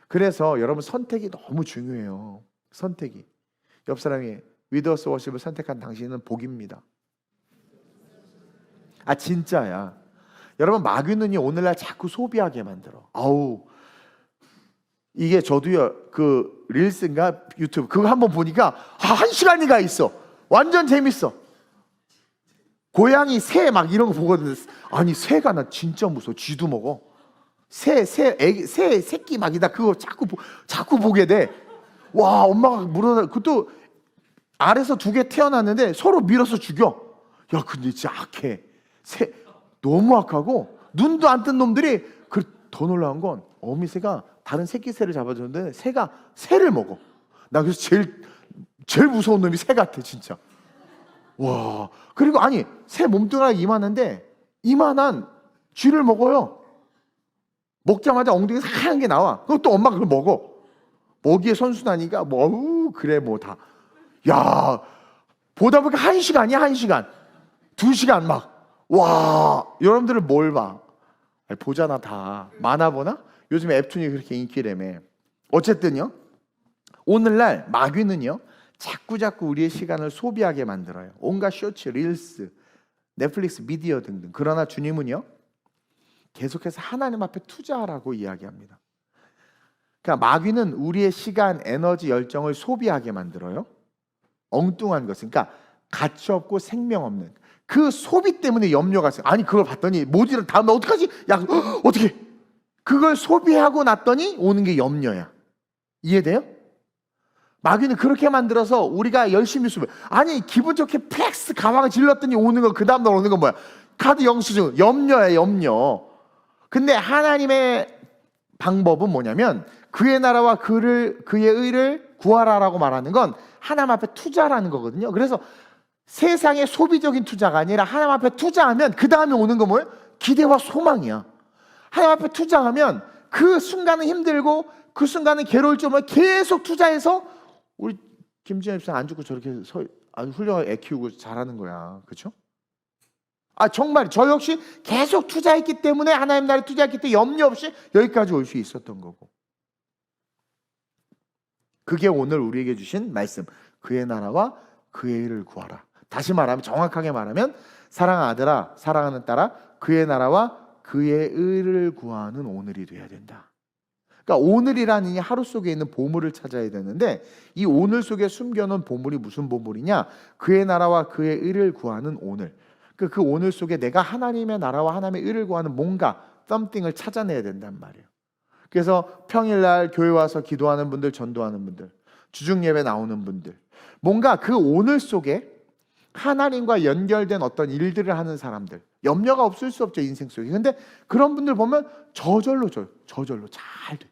그래서 여러분 선택이 너무 중요해요. 선택이. 옆 사람이 위더스 워십을 선택한 당신은 복입니다. 아 진짜야. 여러분 마귀는요 오늘날 자꾸 소비하게 만들어. 아우 이게 저도요 그 릴스인가 유튜브 그거 한번 보니까 1시간이 가 있어. 완전 재밌어. 고양이 새 막 이런 거 보거든요. 아니 새가 나 진짜 무서워. 쥐도 먹어. 새 새끼 막이다 그거 자꾸 보게 돼. 와 엄마가 물어다 그것도 알에서 2개 태어났는데 서로 밀어서 죽여. 야 근데 진짜 악해. 새 너무 악하고 눈도 안 뜬 놈들이 더 놀라운 건 어미새가 다른 새끼 새를 잡아주는데 새가 새를 먹어. 나 그래서 제일 무서운 놈이 새 같아 진짜. 와 그리고 아니 새 몸뚱아리 이만한데 이만한 쥐를 먹어요. 먹자마자 엉덩이에서 하얀 게 나와. 그것도 엄마가 그걸 먹어. 먹이의 선순환이가 뭐 그래 뭐 다. 야 보다 보니까 1시간이야 1시간 2시간 막. 와 여러분들은 뭘 봐? 아니, 보잖아 다. 만화 보나? 요즘에 웹툰이 그렇게 인기라며. 어쨌든요 오늘날 마귀는요 자꾸 우리의 시간을 소비하게 만들어요. 온갖 쇼츠, 릴스, 넷플릭스, 미디어 등등. 그러나 주님은요 계속해서 하나님 앞에 투자하라고 이야기합니다. 그러니까 마귀는 우리의 시간, 에너지, 열정을 소비하게 만들어요. 엉뚱한 것은 그러니까 가치 없고 생명 없는 그 소비 때문에 염려가 있어요. 아니 그걸 봤더니 못 일어 다음에 어떡하지? 야 어떻게 그걸 소비하고 났더니 오는 게 염려야. 이해돼요? 마귀는 그렇게 만들어서 우리가 열심히 쓰면 아니 기분 좋게 플렉스 가방을 질렀더니 오는 거 그 다음날 오는 건 뭐야? 카드 영수증 염려야 염려. 근데 하나님의 방법은 뭐냐면 그의 나라와 그의 의를 구하라라고 말하는 건 하나님 앞에 투자라는 거거든요. 그래서 세상의 소비적인 투자가 아니라 하나님 앞에 투자하면 그 다음에 오는 건 뭐예요? 기대와 소망이야. 하나님 앞에 투자하면 그 순간은 힘들고 그 순간은 괴로울 점을 계속 투자해서 우리 김지현 집사님 안 죽고 저렇게 아주 훌륭하게 애 키우고 잘하는 거야. 그렇죠? 정말 저 역시 계속 투자했기 때문에 하나님 나라에 투자했기 때문에 염려 없이 여기까지 올 수 있었던 거고. 그게 오늘 우리에게 주신 말씀. 그의 나라와 그의 일을 구하라. 다시 말하면, 정확하게 말하면, 사랑하는 아들아, 사랑하는 딸아, 그의 나라와 그의 의를 구하는 오늘이 돼야 된다. 그러니까 오늘이라는 이 하루 속에 있는 보물을 찾아야 되는데, 이 오늘 속에 숨겨놓은 보물이 무슨 보물이냐? 그의 나라와 그의 의를 구하는 오늘. 그 오늘 속에 내가 하나님의 나라와 하나님의 의를 구하는 뭔가 something을 찾아내야 된단 말이에요. 그래서 평일날 교회 와서 기도하는 분들, 전도하는 분들, 주중 예배 나오는 분들, 뭔가 그 오늘 속에 하나님과 연결된 어떤 일들을 하는 사람들, 염려가 없을 수 없죠, 인생 속에. 근데 그런 분들 보면 저절로 잘 돼.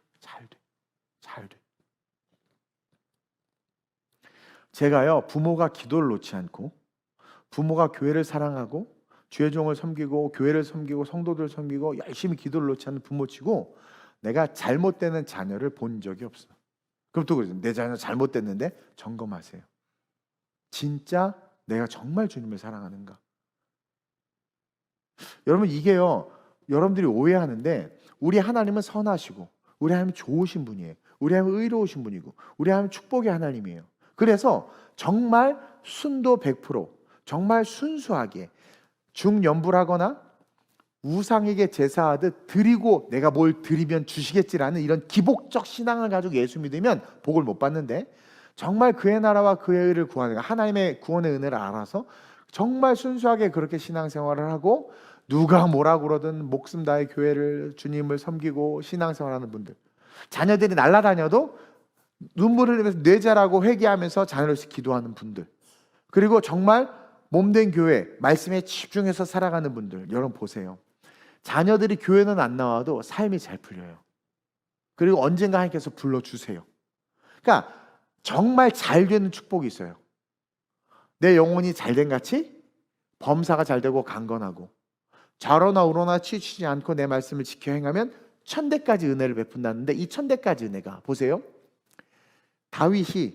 제가요, 부모가 기도를 놓지 않고, 부모가 교회를 사랑하고 주의 종을 섬기고 교회를 섬기고 성도들 섬기고 열심히 기도를 놓지 않는 부모치고, 내가 잘못되는 자녀를 본 적이 없어. 그럼 또 그러죠. 내 자녀 잘못됐는데 점검하세요. 진짜 내가 정말 주님을 사랑하는가? 여러분, 이게요, 여러분들이 오해하는데, 우리 하나님은 선하시고 우리 하나님 좋으신 분이에요. 우리 하나님 의로우신 분이고 우리 하나님 축복의 하나님이에요. 그래서 정말 순도 100%, 정말 순수하게 중연불하거나 우상에게 제사하듯 드리고 내가 뭘 드리면 주시겠지라는 이런 기복적 신앙을 가지고 예수 믿으면 복을 못 받는데, 정말 그의 나라와 그의 의를 구하는, 하나님의 구원의 은혜를 알아서 정말 순수하게 그렇게 신앙생활을 하고, 누가 뭐라 그러든 목숨 다해 교회를, 주님을 섬기고 신앙생활하는 분들, 자녀들이 날아다녀도 눈물을 흘리면서 뇌자라고 회개하면서 자녀를 위해서 기도하는 분들, 그리고 정말 몸된 교회 말씀에 집중해서 살아가는 분들, 여러분 보세요. 자녀들이 교회는 안 나와도 삶이 잘 풀려요. 그리고 언젠가 하나님께서 불러주세요. 그러니까 정말 잘 되는 축복이 있어요. 내 영혼이 잘된 같이 범사가 잘 되고 강건하고, 좌로나 우로나 치우치지 않고 내 말씀을 지켜 행하면 1000대까지 은혜를 베푼다는데, 이 1000대까지 은혜가, 보세요, 다윗의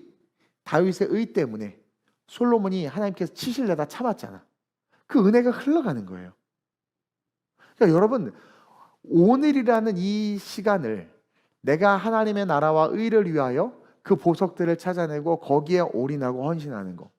의 때문에 솔로몬이 하나님께서 치실려다 참았잖아. 그 은혜가 흘러가는 거예요. 그러니까 여러분, 오늘이라는 이 시간을 내가 하나님의 나라와 의를 위하여 그 보석들을 찾아내고 거기에 올인하고 헌신하는 거.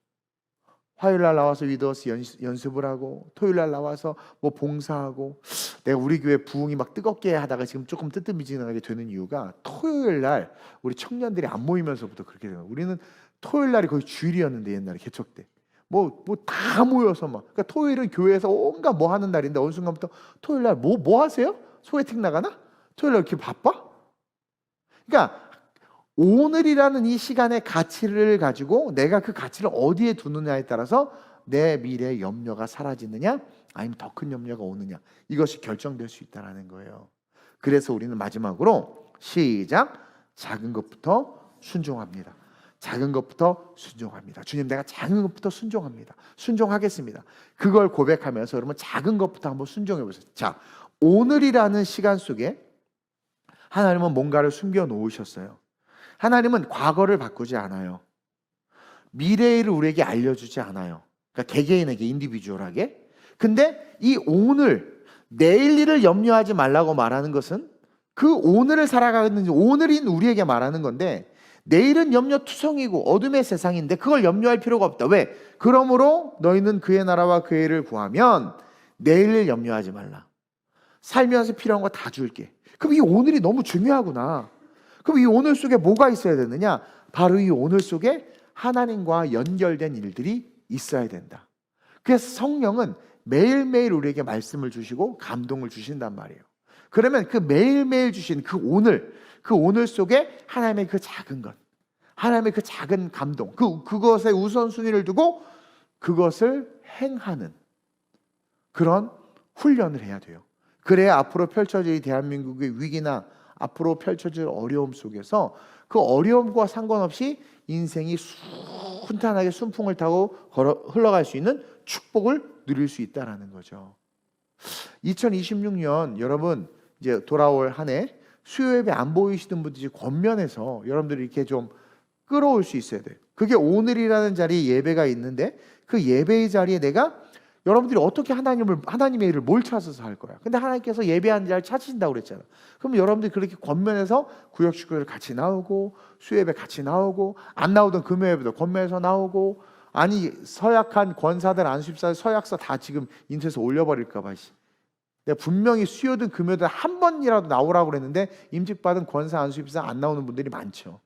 화요일날 나와서 위더스 연습을 하고, 토요일날 나와서 뭐 봉사하고. 내가 우리 교회 부흥이 막 뜨겁게 하다가 지금 조금 뜨뜻미지근하게 되는 이유가, 토요일날 우리 청년들이 안 모이면서부터 그렇게 되는 거예요. 우리는 토요일날이 거의 주일이었는데, 옛날에 개척 때 뭐 다 모여서 막, 그러니까 토요일은 교회에서 온갖 뭐 하는 날인데, 어느 순간부터 토요일날 뭐 하세요? 소개팅 나가나? 토요일날 이렇게 바빠? 그러니까 오늘이라는 이 시간의 가치를 가지고 내가 그 가치를 어디에 두느냐에 따라서 내 미래의 염려가 사라지느냐, 아니면 더 큰 염려가 오느냐, 이것이 결정될 수 있다는 거예요. 그래서 우리는 마지막으로 시작, 작은 것부터 순종합니다. 작은 것부터 순종합니다. 주님, 내가 작은 것부터 순종합니다. 순종하겠습니다. 그걸 고백하면서 여러분, 작은 것부터 한번 순종해 보세요. 자, 오늘이라는 시간 속에 하나님은 뭔가를 숨겨 놓으셨어요. 하나님은 과거를 바꾸지 않아요. 미래를 우리에게 알려주지 않아요. 그러니까 개개인에게, 인디비주얼하게. 근데 이 오늘, 내일 일을 염려하지 말라고 말하는 것은 그 오늘을 살아가는 오늘인 우리에게 말하는 건데, 내일은 염려투성이고 어둠의 세상인데 그걸 염려할 필요가 없다. 왜? 그러므로 너희는 그의 나라와 그의 일을 구하면 내일을 염려하지 말라. 살면서 필요한 거 다 줄게. 그럼 이 오늘이 너무 중요하구나. 그럼 이 오늘 속에 뭐가 있어야 되느냐? 바로 이 오늘 속에 하나님과 연결된 일들이 있어야 된다. 그래서 성령은 매일매일 우리에게 말씀을 주시고 감동을 주신단 말이에요. 그러면 그 매일매일 주신 그 오늘 속에 하나님의 그 작은 것, 하나님의 그 작은 감동, 그것의 우선순위를 두고 그것을 행하는 그런 훈련을 해야 돼요. 그래야 앞으로 펼쳐질 대한민국의 위기나 앞으로 펼쳐질 어려움 속에서 그 어려움과 상관없이 인생이 순탄하게 순풍을 타고 흘러갈 수 있는 축복을 누릴 수 있다는 거죠. 2026년 여러분 이제 돌아올 한 해 수요 예배 안 보이시던 분들이 권면해서 여러분들이 이렇게 좀 끌어올 수 있어야 돼요. 그게 오늘이라는 자리에 예배가 있는데 그 예배의 자리에 내가 여러분들이 어떻게 하나님의 일을 뭘 찾아서 할 거야. 근데 하나님께서 예배하는 자리를 찾으신다고 그랬잖아. 그럼 여러분들이 그렇게 권면해서 구역 식구들 같이 나오고 수예배 같이 나오고 안 나오던 금요예배도 권면해서 나오고 아니 서약한 권사들 안수집사들 서약서 다 지금 인터넷에 올려버릴까 봐. 내가 분명히 수요든 금요든 한 번이라도 나오라고 그랬는데 임직받은 권사 안수집사 안 나오는 분들이 많죠.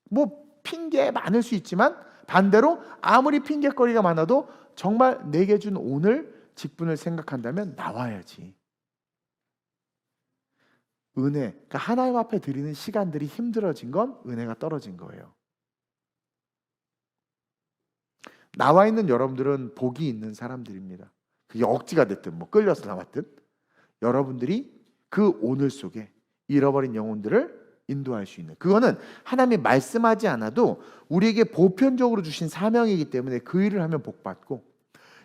뭐 핑계 많을 수 있지만 반대로 아무리 핑계거리가 많아도 정말 내게 준 오늘 직분을 생각한다면 나와야지. 은혜, 그러니까 하나님 앞에 드리는 시간들이 힘들어진 건 은혜가 떨어진 거예요. 나와 있는 여러분들은 복이 있는 사람들입니다. 그게 억지가 됐든 뭐 끌려서 나왔든 여러분들이 그 오늘 속에 잃어버린 영혼들을 인도할 수 있는, 그거는 하나님이 말씀하지 않아도 우리에게 보편적으로 주신 사명이기 때문에 그 일을 하면 복받고,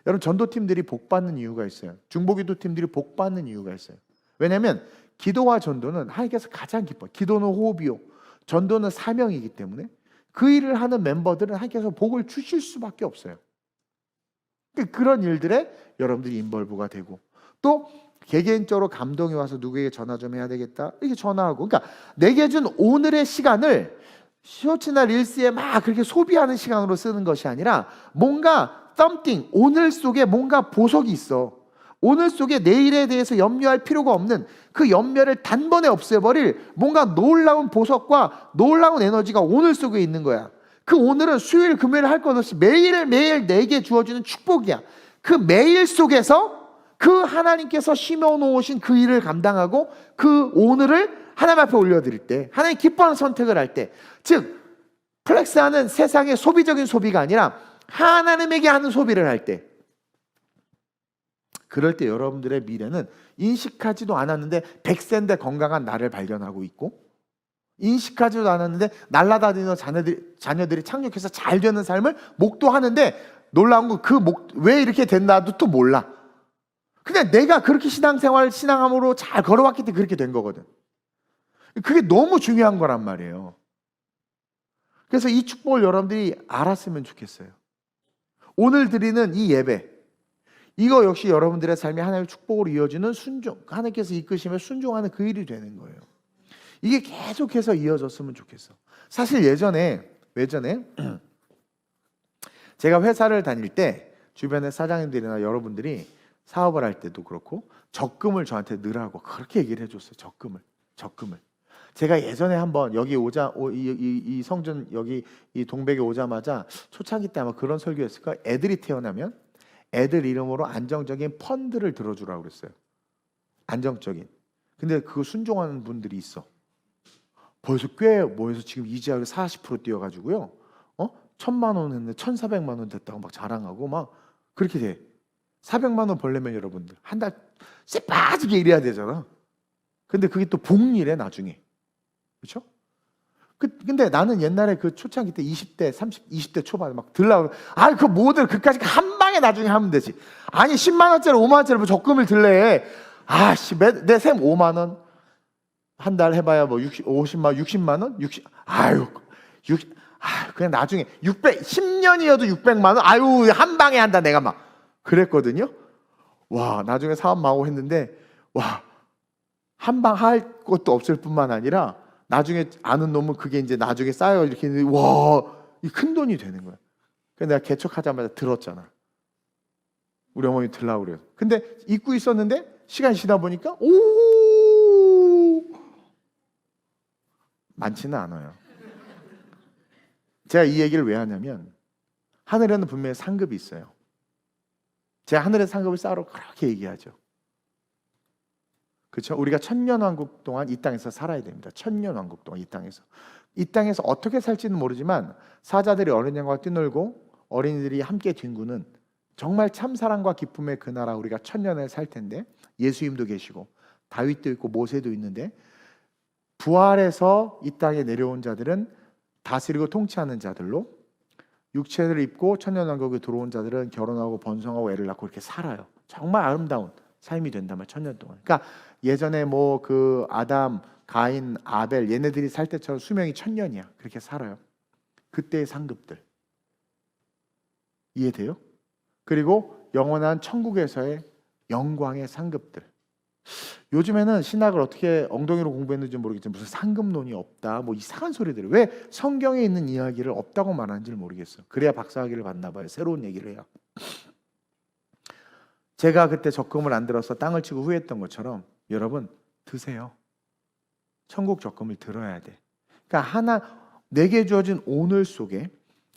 여러분 전도팀들이 복받는 이유가 있어요. 중보기도팀들이 복받는 이유가 있어요. 왜냐하면 기도와 전도는 하나님께서 가장 기뻐요. 기도는 호흡이요, 전도는 사명이기 때문에 그 일을 하는 멤버들은 하나님께서 복을 주실 수밖에 없어요. 그런 일들에 여러분들이 인벌브가 되고, 또 개개인적으로 감동이 와서 누구에게 전화 좀 해야 되겠다 이렇게 전화하고, 그러니까 내게 준 오늘의 시간을 쇼츠나 릴스에 막 그렇게 소비하는 시간으로 쓰는 것이 아니라 뭔가 something, 오늘 속에 뭔가 보석이 있어. 오늘 속에 내일에 대해서 염려할 필요가 없는 그 염려를 단번에 없애버릴 뭔가 놀라운 보석과 놀라운 에너지가 오늘 속에 있는 거야. 그 오늘은 수요일 금요일 할 것 없이 매일매일 내게 주어지는 축복이야. 그 매일 속에서 그 하나님께서 심어놓으신 그 일을 감당하고 그 오늘을 하나님 앞에 올려드릴 때, 하나님 기뻐하는 선택을 할 때, 즉 플렉스하는 세상의 소비적인 소비가 아니라 하나님에게 하는 소비를 할 때, 그럴 때 여러분들의 미래는 인식하지도 않았는데 100세인데 건강한 나를 발견하고 있고, 인식하지도 않았는데 날아다니는 자녀들이 착륙해서 잘 되는 삶을 목도하는데, 놀라운 건 그 왜 이렇게 됐나도 또 몰라. 그냥 내가 그렇게 신앙함으로 잘 걸어왔기 때문에 그렇게 된 거거든. 그게 너무 중요한 거란 말이에요. 그래서 이 축복을 여러분들이 알았으면 좋겠어요. 오늘 드리는 이 예배, 이거 역시 여러분들의 삶이 하나님의 축복으로 이어지는 순종, 하나님께서 이끄시며 순종하는 그 일이 되는 거예요. 이게 계속해서 이어졌으면 좋겠어. 사실 예전에 제가 회사를 다닐 때 주변의 사장님들이나 여러분들이 사업을 할 때도 그렇고 적금을 저한테 넣으라고 그렇게 얘기를 해줬어요. 적금을. 제가 예전에 한번 여기 이 성전 여기 이 동백에 오자마자 초창기 때 아마 그런 설교였을 거예요. 애들이 태어나면 애들 이름으로 안정적인 펀드를 들어주라고 그랬어요. 안정적인. 근데 그거 순종하는 분들이 있어. 벌써 꽤 모여서 지금 이자율 40% 뛰어가지고요. 1,000만 원 했는데 1,400만 원 됐다고 막 자랑하고 막 그렇게 돼. 400만 원 벌려면 여러분들 한 달 쎄 빠지게 일해야 되잖아. 근데 그게 또 복리래 나중에. 그렇죠? 근데 나는 옛날에 그 초창기 때 20대, 20대 초반에 막 들라고, 그 뭐든 그까지 한 방에 나중에 하면 되지. 아니 10만 원짜리 5만 원짜리 뭐 적금을 들래. 내 셈 5만 원. 한 달 해봐야 뭐 60만 원? 그냥 나중에 10년이어도 600만 원? 한 방에 한다 내가 막 그랬거든요. 와, 나중에 사업 마고 했는데, 와, 한 방 할 것도 없을 뿐만 아니라 나중에 아는 놈은 그게 이제 나중에 쌓여 이렇게 했는데, 와, 이 큰 돈이 되는 거야. 그래서 내가 개척하자마자 들었잖아. 우리 어머니 들라고 그래요. 근데 잊고 있었는데 시간이 지나 보니까 많지는 않아요. 제가 이 얘기를 왜 하냐면 하늘에는 분명히 상급이 있어요. 제가 하늘의 상급을 쌓으러 그렇게 얘기하죠. 그렇죠? 우리가 천년왕국 동안 이 땅에서 살아야 됩니다. 천년왕국 동안 이 땅에서 어떻게 살지는 모르지만 사자들이 어린 양과 뛰놀고 어린이들이 함께 뒹구는 정말 참사랑과 기쁨의 그 나라, 우리가 천년을 살 텐데, 예수님도 계시고 다윗도 있고 모세도 있는데, 부활해서 이 땅에 내려온 자들은 다스리고 통치하는 자들로, 육체를 입고 천년왕국에 들어온 자들은 결혼하고 번성하고 애를 낳고 이렇게 살아요. 정말 아름다운 삶이 된단 말이야. 1000년 동안. 그러니까 예전에 뭐 그 아담, 가인, 아벨 얘네들이 살 때처럼 수명이 1000년이야. 그렇게 살아요. 그때의 상급들. 이해돼요? 그리고 영원한 천국에서의 영광의 상급들. 요즘에는 신학을 어떻게 엉덩이로 공부했는지 모르겠지만 무슨 상급론이 없다 뭐 이상한 소리들을 왜 성경에 있는 이야기를 없다고 말하는지를 모르겠어. 그래야 박사학위를 받나 봐요. 새로운 얘기를 해요. 제가 그때 적금을 안 들어서 땅을 치고 후회했던 것처럼 여러분 드세요. 천국 적금을 들어야 돼. 그러니까 내게 주어진 오늘 속에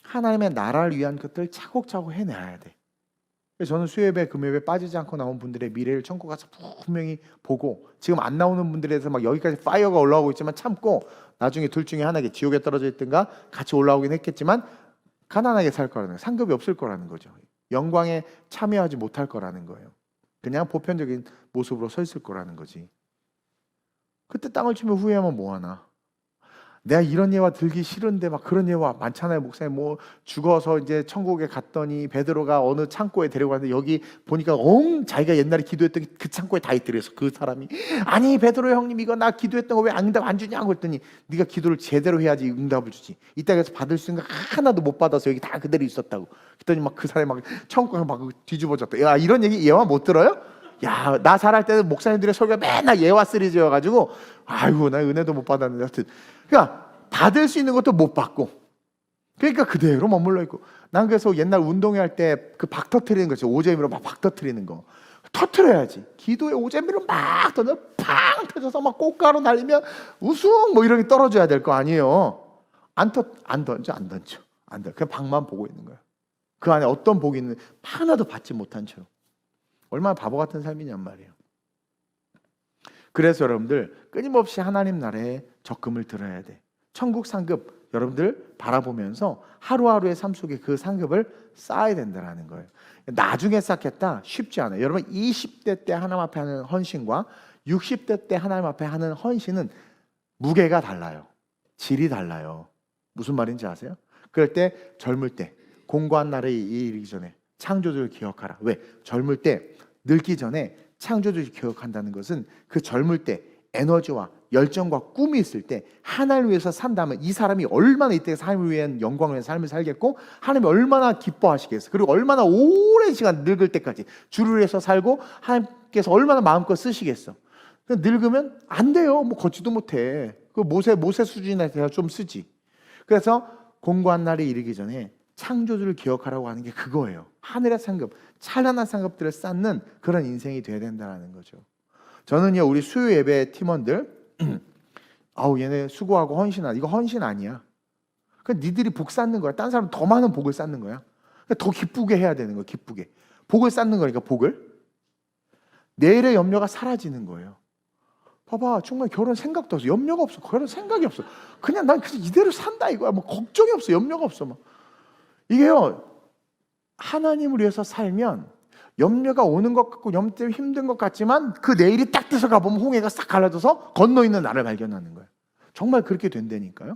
하나님의 나라를 위한 것들을 차곡차곡 해내야 돼. 저는 수협에 금협에 빠지지 않고 나온 분들의 미래를 천국 가서 분명히 보고, 지금 안 나오는 분들에 대해서 막 여기까지 파이어가 올라오고 있지만 참고 나중에 둘 중에 하나게 지옥에 떨어져 있든가 같이 올라오긴 했겠지만 가난하게 살 거라는 거예요. 상급이 없을 거라는 거죠. 영광에 참여하지 못할 거라는 거예요. 그냥 보편적인 모습으로 서 있을 거라는 거지. 그때 땅을 치면 후회하면 뭐하나. 내가 이런 예화 들기 싫은데 막 그런 예화 많잖아요. 목사님 뭐 죽어서 이제 천국에 갔더니 베드로가 어느 창고에 데려갔는데 여기 보니까 자기가 옛날에 기도했던 그 창고에 다 있더래. 그래서 그 사람이 아니 베드로 형님 이거 나 기도했던 거 왜 응답 안 주냐고 했더니 네가 기도를 제대로 해야지 응답을 주지. 이 땅에서 받을 수 있는 거 하나도 못 받아서 여기 다 그대로 있었다고. 그랬더니 막 그 사람이 막 천국에 막 뒤집어졌다. 야 이런 얘기 예화 못 들어요? 야 나 살할 때는 목사님들의 설교가 맨날 예화 시리즈여가지고 아이고 나 은혜도 못 받았는데 하여튼 그러니까 받을 수 있는 것도 못 받고 그러니까 그대로 머물러 있고 난 그래서 옛날 운동회 할 때 그 박 터트리는 거죠. 오재미로 막 박 터트리는 거 터트려야지. 기도에 오재미로 막 던져 팡 터져서 막 꽃가루 날리면 우승 뭐 이런 게 떨어져야 될 거 아니에요. 안 던져 그냥 박만 보고 있는 거야. 그 안에 어떤 복이 있는 하나도 받지 못한 채로 얼마나 바보 같은 삶이냔 말이에요. 그래서 여러분들 끊임없이 하나님 나라에 적금을 들어야 돼. 천국 상급 여러분들 바라보면서 하루하루의 삶 속에 그 상급을 쌓아야 된다는 거예요. 나중에 쌓겠다 쉽지 않아요. 여러분 20대 때 하나님 앞에 하는 헌신과 60대 때 하나님 앞에 하는 헌신은 무게가 달라요. 질이 달라요. 무슨 말인지 아세요? 그럴 때 젊을 때 공고한 날에 이르기 전에 창조주를 기억하라. 왜? 젊을 때 늙기 전에 창조주를 기억한다는 것은 그 젊을 때 에너지와 열정과 꿈이 있을 때 하나님을 위해서 산다면 이 사람이 얼마나 이때 삶을 위한 영광을 위한 삶을 살겠고 하나님이 얼마나 기뻐하시겠어. 그리고 얼마나 오랜 시간 늙을 때까지 주를 위해서 살고 하나님께서 얼마나 마음껏 쓰시겠어. 늙으면 안 돼요. 뭐 걷지도 못해. 그 모세 수준이나 돼야 좀 쓰지. 그래서 공고한 날이 이르기 전에 창조주를 기억하라고 하는 게 그거예요. 하늘의 상급, 찬란한 상급들을 쌓는 그런 인생이 돼야 된다는 거죠. 저는요 우리 수요 예배 팀원들 아우 얘네 수고하고 헌신하다. 이거 헌신 아니야. 그 니들이 복 쌓는 거야. 딴 사람 더 많은 복을 쌓는 거야. 더 기쁘게 해야 되는 거야. 기쁘게 복을 쌓는 거니까 복을. 내일의 염려가 사라지는 거예요. 봐봐 정말 결혼 생각도 없어. 염려가 없어. 결혼 생각이 없어. 그냥 난 그냥 이대로 산다 이거야. 뭐 걱정이 없어. 염려가 없어. 막. 이게요 하나님을 위해서 살면 염려가 오는 것 같고 염려 때문에 힘든 것 같지만 그 내일이 딱 돼서 가보면 홍해가 싹 갈라져서 건너 있는 나를 발견하는 거예요. 정말 그렇게 된다니까요.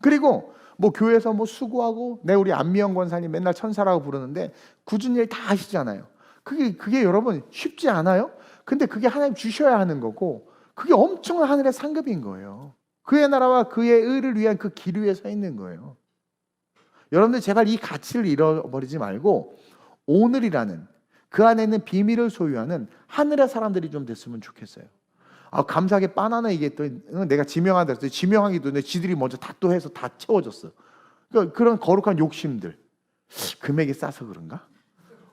그리고 뭐 교회에서 뭐 수고하고 우리 안미영 권사님 맨날 천사라고 부르는데 굳은 일 다 하시잖아요. 그게 여러분 쉽지 않아요? 근데 그게 하나님 주셔야 하는 거고 그게 엄청난 하늘의 상급인 거예요. 그의 나라와 그의 의를 위한 그 길 위에 서 있는 거예요. 여러분들 제발 이 가치를 잃어버리지 말고 오늘이라는 그 안에 있는 비밀을 소유하는 하늘의 사람들이 좀 됐으면 좋겠어요. 감사하게 바나나 이게 또 내가 지명한다 했더니 지명하기도 전에 지들이 먼저 다 또 해서 다 채워줬어. 그러니까 그런 거룩한 욕심들 금액이 싸서 그런가?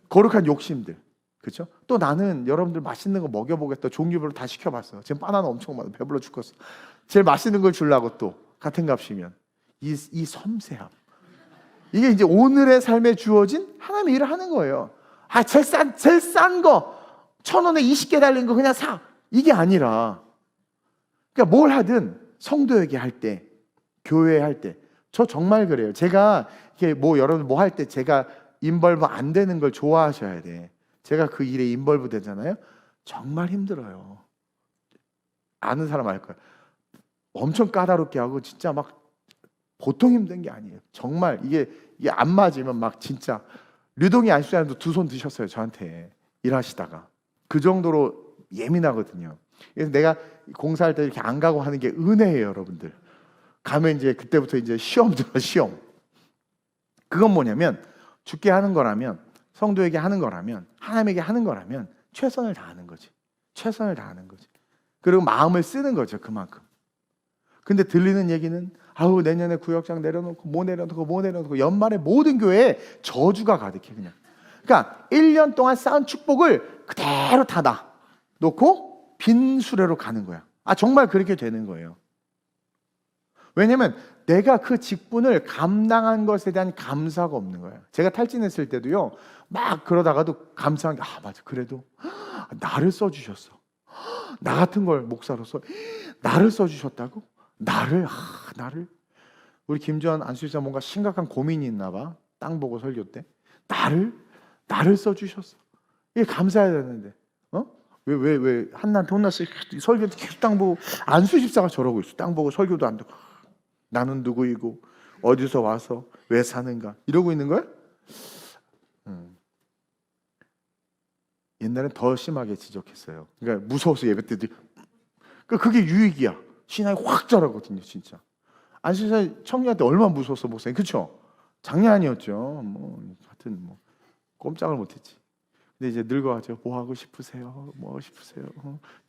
거룩한 욕심들 그렇죠? 또 나는 여러분들 맛있는 거 먹여보겠다. 종류별로 다 시켜봤어. 지금 바나나 엄청 많아. 배불러 죽겠어. 제일 맛있는 걸 주려고 또 같은 값이면 이 섬세함 이게 이제 오늘의 삶에 주어진 하나님의 일을 하는 거예요. 제일 싼 거 1,000원에 20개 달린 거 그냥 사. 이게 아니라 그러니까 뭘 하든 성도에게 할 때, 교회에 할 때 저 정말 그래요. 제가 이렇게 뭐 여러분 뭐 할 때 제가 인벌브 안 되는 걸 좋아하셔야 돼. 제가 그 일에 인벌브 되잖아요. 정말 힘들어요. 아는 사람 알 거야. 엄청 까다롭게 하고 진짜 막 보통 힘든 게 아니에요. 정말 이게 안 맞으면 막 진짜 류동희 안수장님도 2손 드셨어요. 저한테 일하시다가 그 정도로 예민하거든요. 그래서 내가 공사할 때 이렇게 안 가고 하는 게 은혜예요, 여러분들. 가면 이제 그때부터 이제 시험 들어, 시험. 그건 뭐냐면 주께 하는 거라면, 성도에게 하는 거라면, 하나님에게 하는 거라면 최선을 다하는 거지. 최선을 다하는 거지. 그리고 마음을 쓰는 거죠, 그만큼. 근데 들리는 얘기는 아우 내년에 구역장 내려놓고 뭐 내려놓고 뭐 내려놓고 연말에 모든 교회에 저주가 가득해 그냥. 그러니까 1년 동안 쌓은 축복을 그대로 다 놓고 빈 수레로 가는 거야. 아 정말 그렇게 되는 거예요. 왜냐면 내가 그 직분을 감당한 것에 대한 감사가 없는 거예요. 제가 탈진했을 때도요 막 그러다가도 감사한 게 아 맞아 그래도 나를 써주셨어. 나 같은 걸 목사로서 나를 써주셨다고? 나를 우리 김주환 안수집사 뭔가 심각한 고민이 있나 봐. 땅 보고 설교 때 나를 써주셨어. 이게 감사해야 되는데 왜 한나한테 혼났어. 설교 때 계속 땅 보고 안수집사가 저러고 있어. 땅 보고 설교도 안 듣고 나는 누구이고 어디서 와서 왜 사는가 이러고 있는 거야? 옛날엔 더 심하게 지적했어요. 그러니까 무서워서 예배 때도 그게 유익이야. 신앙이 확 자라거든요, 진짜. 안수사 청년한테 얼마나 무서웠어, 목사님. 그렇죠? 장난 아니었죠. 하여튼 꼼짝을 못했지. 근데 이제 늙어가지고 뭐 하고 싶으세요? 뭐 싶으세요?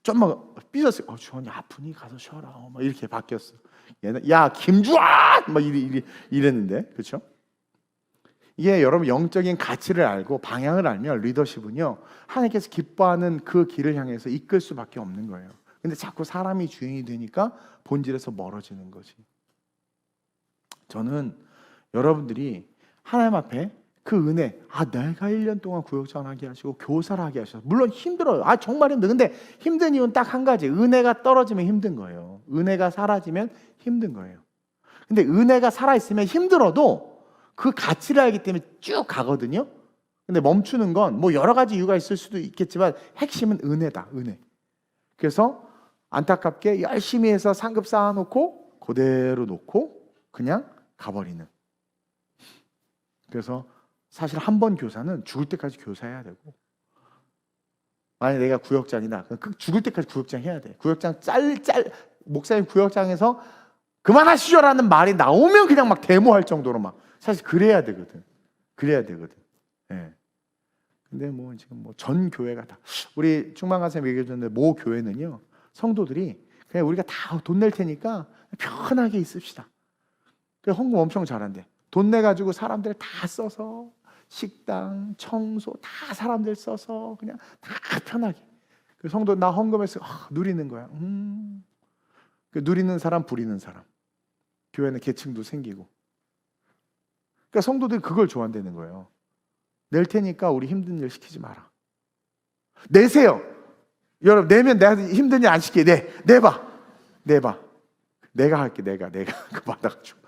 좀만 삐졌어요. 주원이 아프니 가서 쉬어라. 막 이렇게 바뀌었어. 얘는 야 김주환 막 이랬는데, 그렇죠? 이게 여러분 영적인 가치를 알고 방향을 알면 리더십은요 하나님께서 기뻐하는 그 길을 향해서 이끌 수밖에 없는 거예요. 근데 자꾸 사람이 주인이 되니까 본질에서 멀어지는 거지. 저는 여러분들이 하나님 앞에 그 은혜, 내가 1년 동안 구역장을 하게 하시고 교사를 하게 하셔서 물론 힘들어요. 정말 힘들어. 근데 힘든 이유는 딱 한 가지. 은혜가 떨어지면 힘든 거예요. 은혜가 사라지면 힘든 거예요. 근데 은혜가 살아있으면 힘들어도 그 가치를 알기 때문에 쭉 가거든요. 근데 멈추는 건 여러 가지 이유가 있을 수도 있겠지만 핵심은 은혜다. 은혜. 그래서 안타깝게 열심히 해서 상급 쌓아놓고 그대로 놓고 그냥 가버리는. 그래서 사실 한 번 교사는 죽을 때까지 교사해야 되고, 만약 내가 구역장이다 죽을 때까지 구역장 해야 돼. 구역장 목사님 구역장에서 그만하시죠라는 말이 나오면 그냥 막 데모할 정도로 막 사실 그래야 되거든. 예. 근데 지금 전 교회가 다 우리 충만가쌤 얘기해 줬는데 모 교회는요 성도들이 그냥 우리가 다 돈 낼 테니까 편하게 있읍시다. 그래서 헌금 엄청 잘한대. 돈 내 가지고 사람들 다 써서 식당, 청소 다 사람들 써서 그냥 다 편하게. 그 성도 나 헌금해서 누리는 거야. 그 누리는 사람, 부리는 사람. 교회는 계층도 생기고. 그러니까 성도들이 그걸 좋아한다는 거예요. 낼 테니까 우리 힘든 일 시키지 마라. 내세요. 여러분 내면 내가 힘든 일 안 시키게. 내봐. 내가 할게. 내가 그거 받아가지고.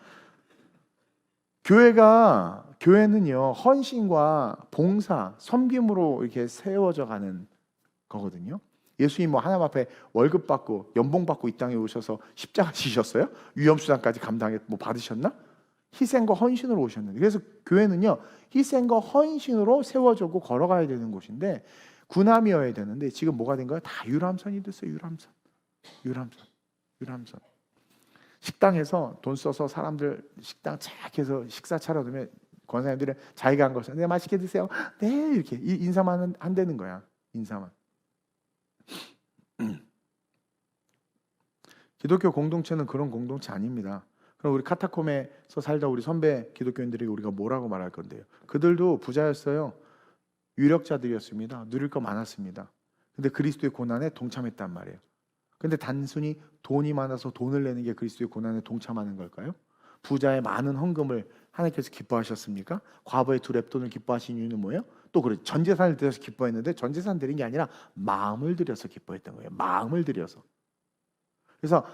교회는요 헌신과 봉사, 섬김으로 이렇게 세워져 가는 거거든요. 예수님 하나님 앞에 월급 받고 연봉 받고 이 땅에 오셔서 십자가 지셨어요? 위험수당까지 감당해 받으셨나? 희생과 헌신으로 오셨는데, 그래서 교회는요 희생과 헌신으로 세워지고 걸어가야 되는 곳인데 군함이어야 되는데 지금 뭐가 된 거야? 다 유람선이 됐어요. 유람선. 식당에서 돈 써서 사람들 식당 착 해서 식사 차려두면 권사님들은 자기가 한 것을 네 맛있게 드세요. 네 이렇게 인사만 한다는 거야. 인사만. 기독교 공동체는 그런 공동체 아닙니다. 그럼 우리 카타콤에서 살다 우리 선배 기독교인들에게 우리가 뭐라고 말할 건데요? 그들도 부자였어요. 유력자들이었습니다. 누릴 거 많았습니다. 근데 그리스도의 고난에 동참했단 말이에요. 근데 단순히 돈이 많아서 돈을 내는 게 그리스도의 고난에 동참하는 걸까요? 부자의 많은 헌금을 하나님께서 기뻐하셨습니까? 과부의 2렙돈을 기뻐하신 이유는 뭐예요? 또 그래 전 재산을 들여서 기뻐했는데 전 재산 드린 게 아니라 마음을 들여서 기뻐했던 거예요. 마음을 들여서. 그래서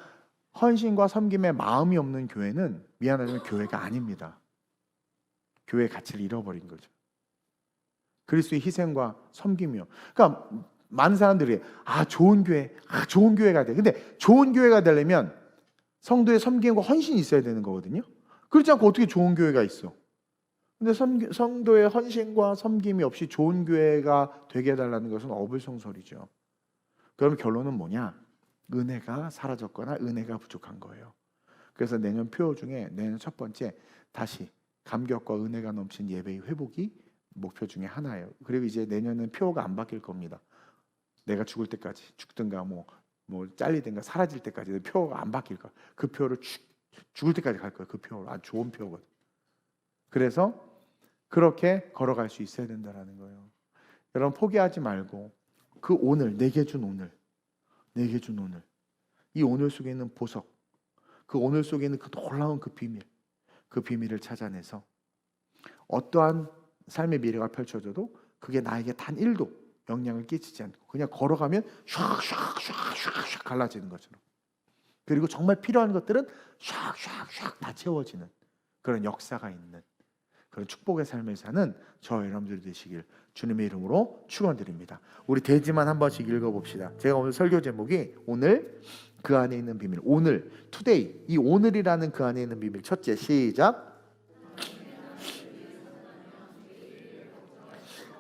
헌신과 섬김에 마음이 없는 교회는 미안하지만 교회가 아닙니다. 교회의 가치를 잃어버린 거죠. 그리스도의 희생과 섬김이요. 그러니까 많은 사람들이 좋은 교회가 돼. 근데 좋은 교회가 되려면 성도의 섬김과 헌신이 있어야 되는 거거든요. 그렇지 않고 어떻게 좋은 교회가 있어? 근데 성도의 헌신과 섬김이 없이 좋은 교회가 되게 해달라는 것은 어불성설이죠. 그럼 결론은 뭐냐? 은혜가 사라졌거나 은혜가 부족한 거예요. 그래서 내년 표 중에 내년 첫 번째, 다시 감격과 은혜가 넘친 예배의 회복이 목표 중에 하나예요. 그리고 이제 내년은 표가 안 바뀔 겁니다. 내가 죽을 때까지, 죽든가 뭐 잘리든가 사라질 때까지 표가 안 바뀔 거야. 그 표를 죽을 때까지 갈 거예요. 그 표로. 아주 좋은 표거든. 그래서 그렇게 걸어갈 수 있어야 된다는 거예요. 여러분 포기하지 말고 그 오늘, 내게 준 오늘, 내게 준 오늘, 이 오늘 속에 있는 보석, 그 오늘 속에 있는 그 놀라운 그 비밀을 찾아내서 어떠한 삶의 미래가 펼쳐져도 그게 나에게 단 1도 영향을 끼치지 않고 그냥 걸어가면 샥샥샥샥샥 갈라지는 것처럼, 그리고 정말 필요한 것들은 샥샥샥 다 채워지는 그런 역사가 있는 그런 축복의 삶을 사는 저 여러분들이 되시길 주님의 이름으로 축원드립니다. 우리 대지만 한 번씩 읽어봅시다. 제가 오늘 설교 제목이 오늘 그 안에 있는 비밀, 오늘, 투데이, 이 오늘이라는 그 안에 있는 비밀. 첫째, 시작.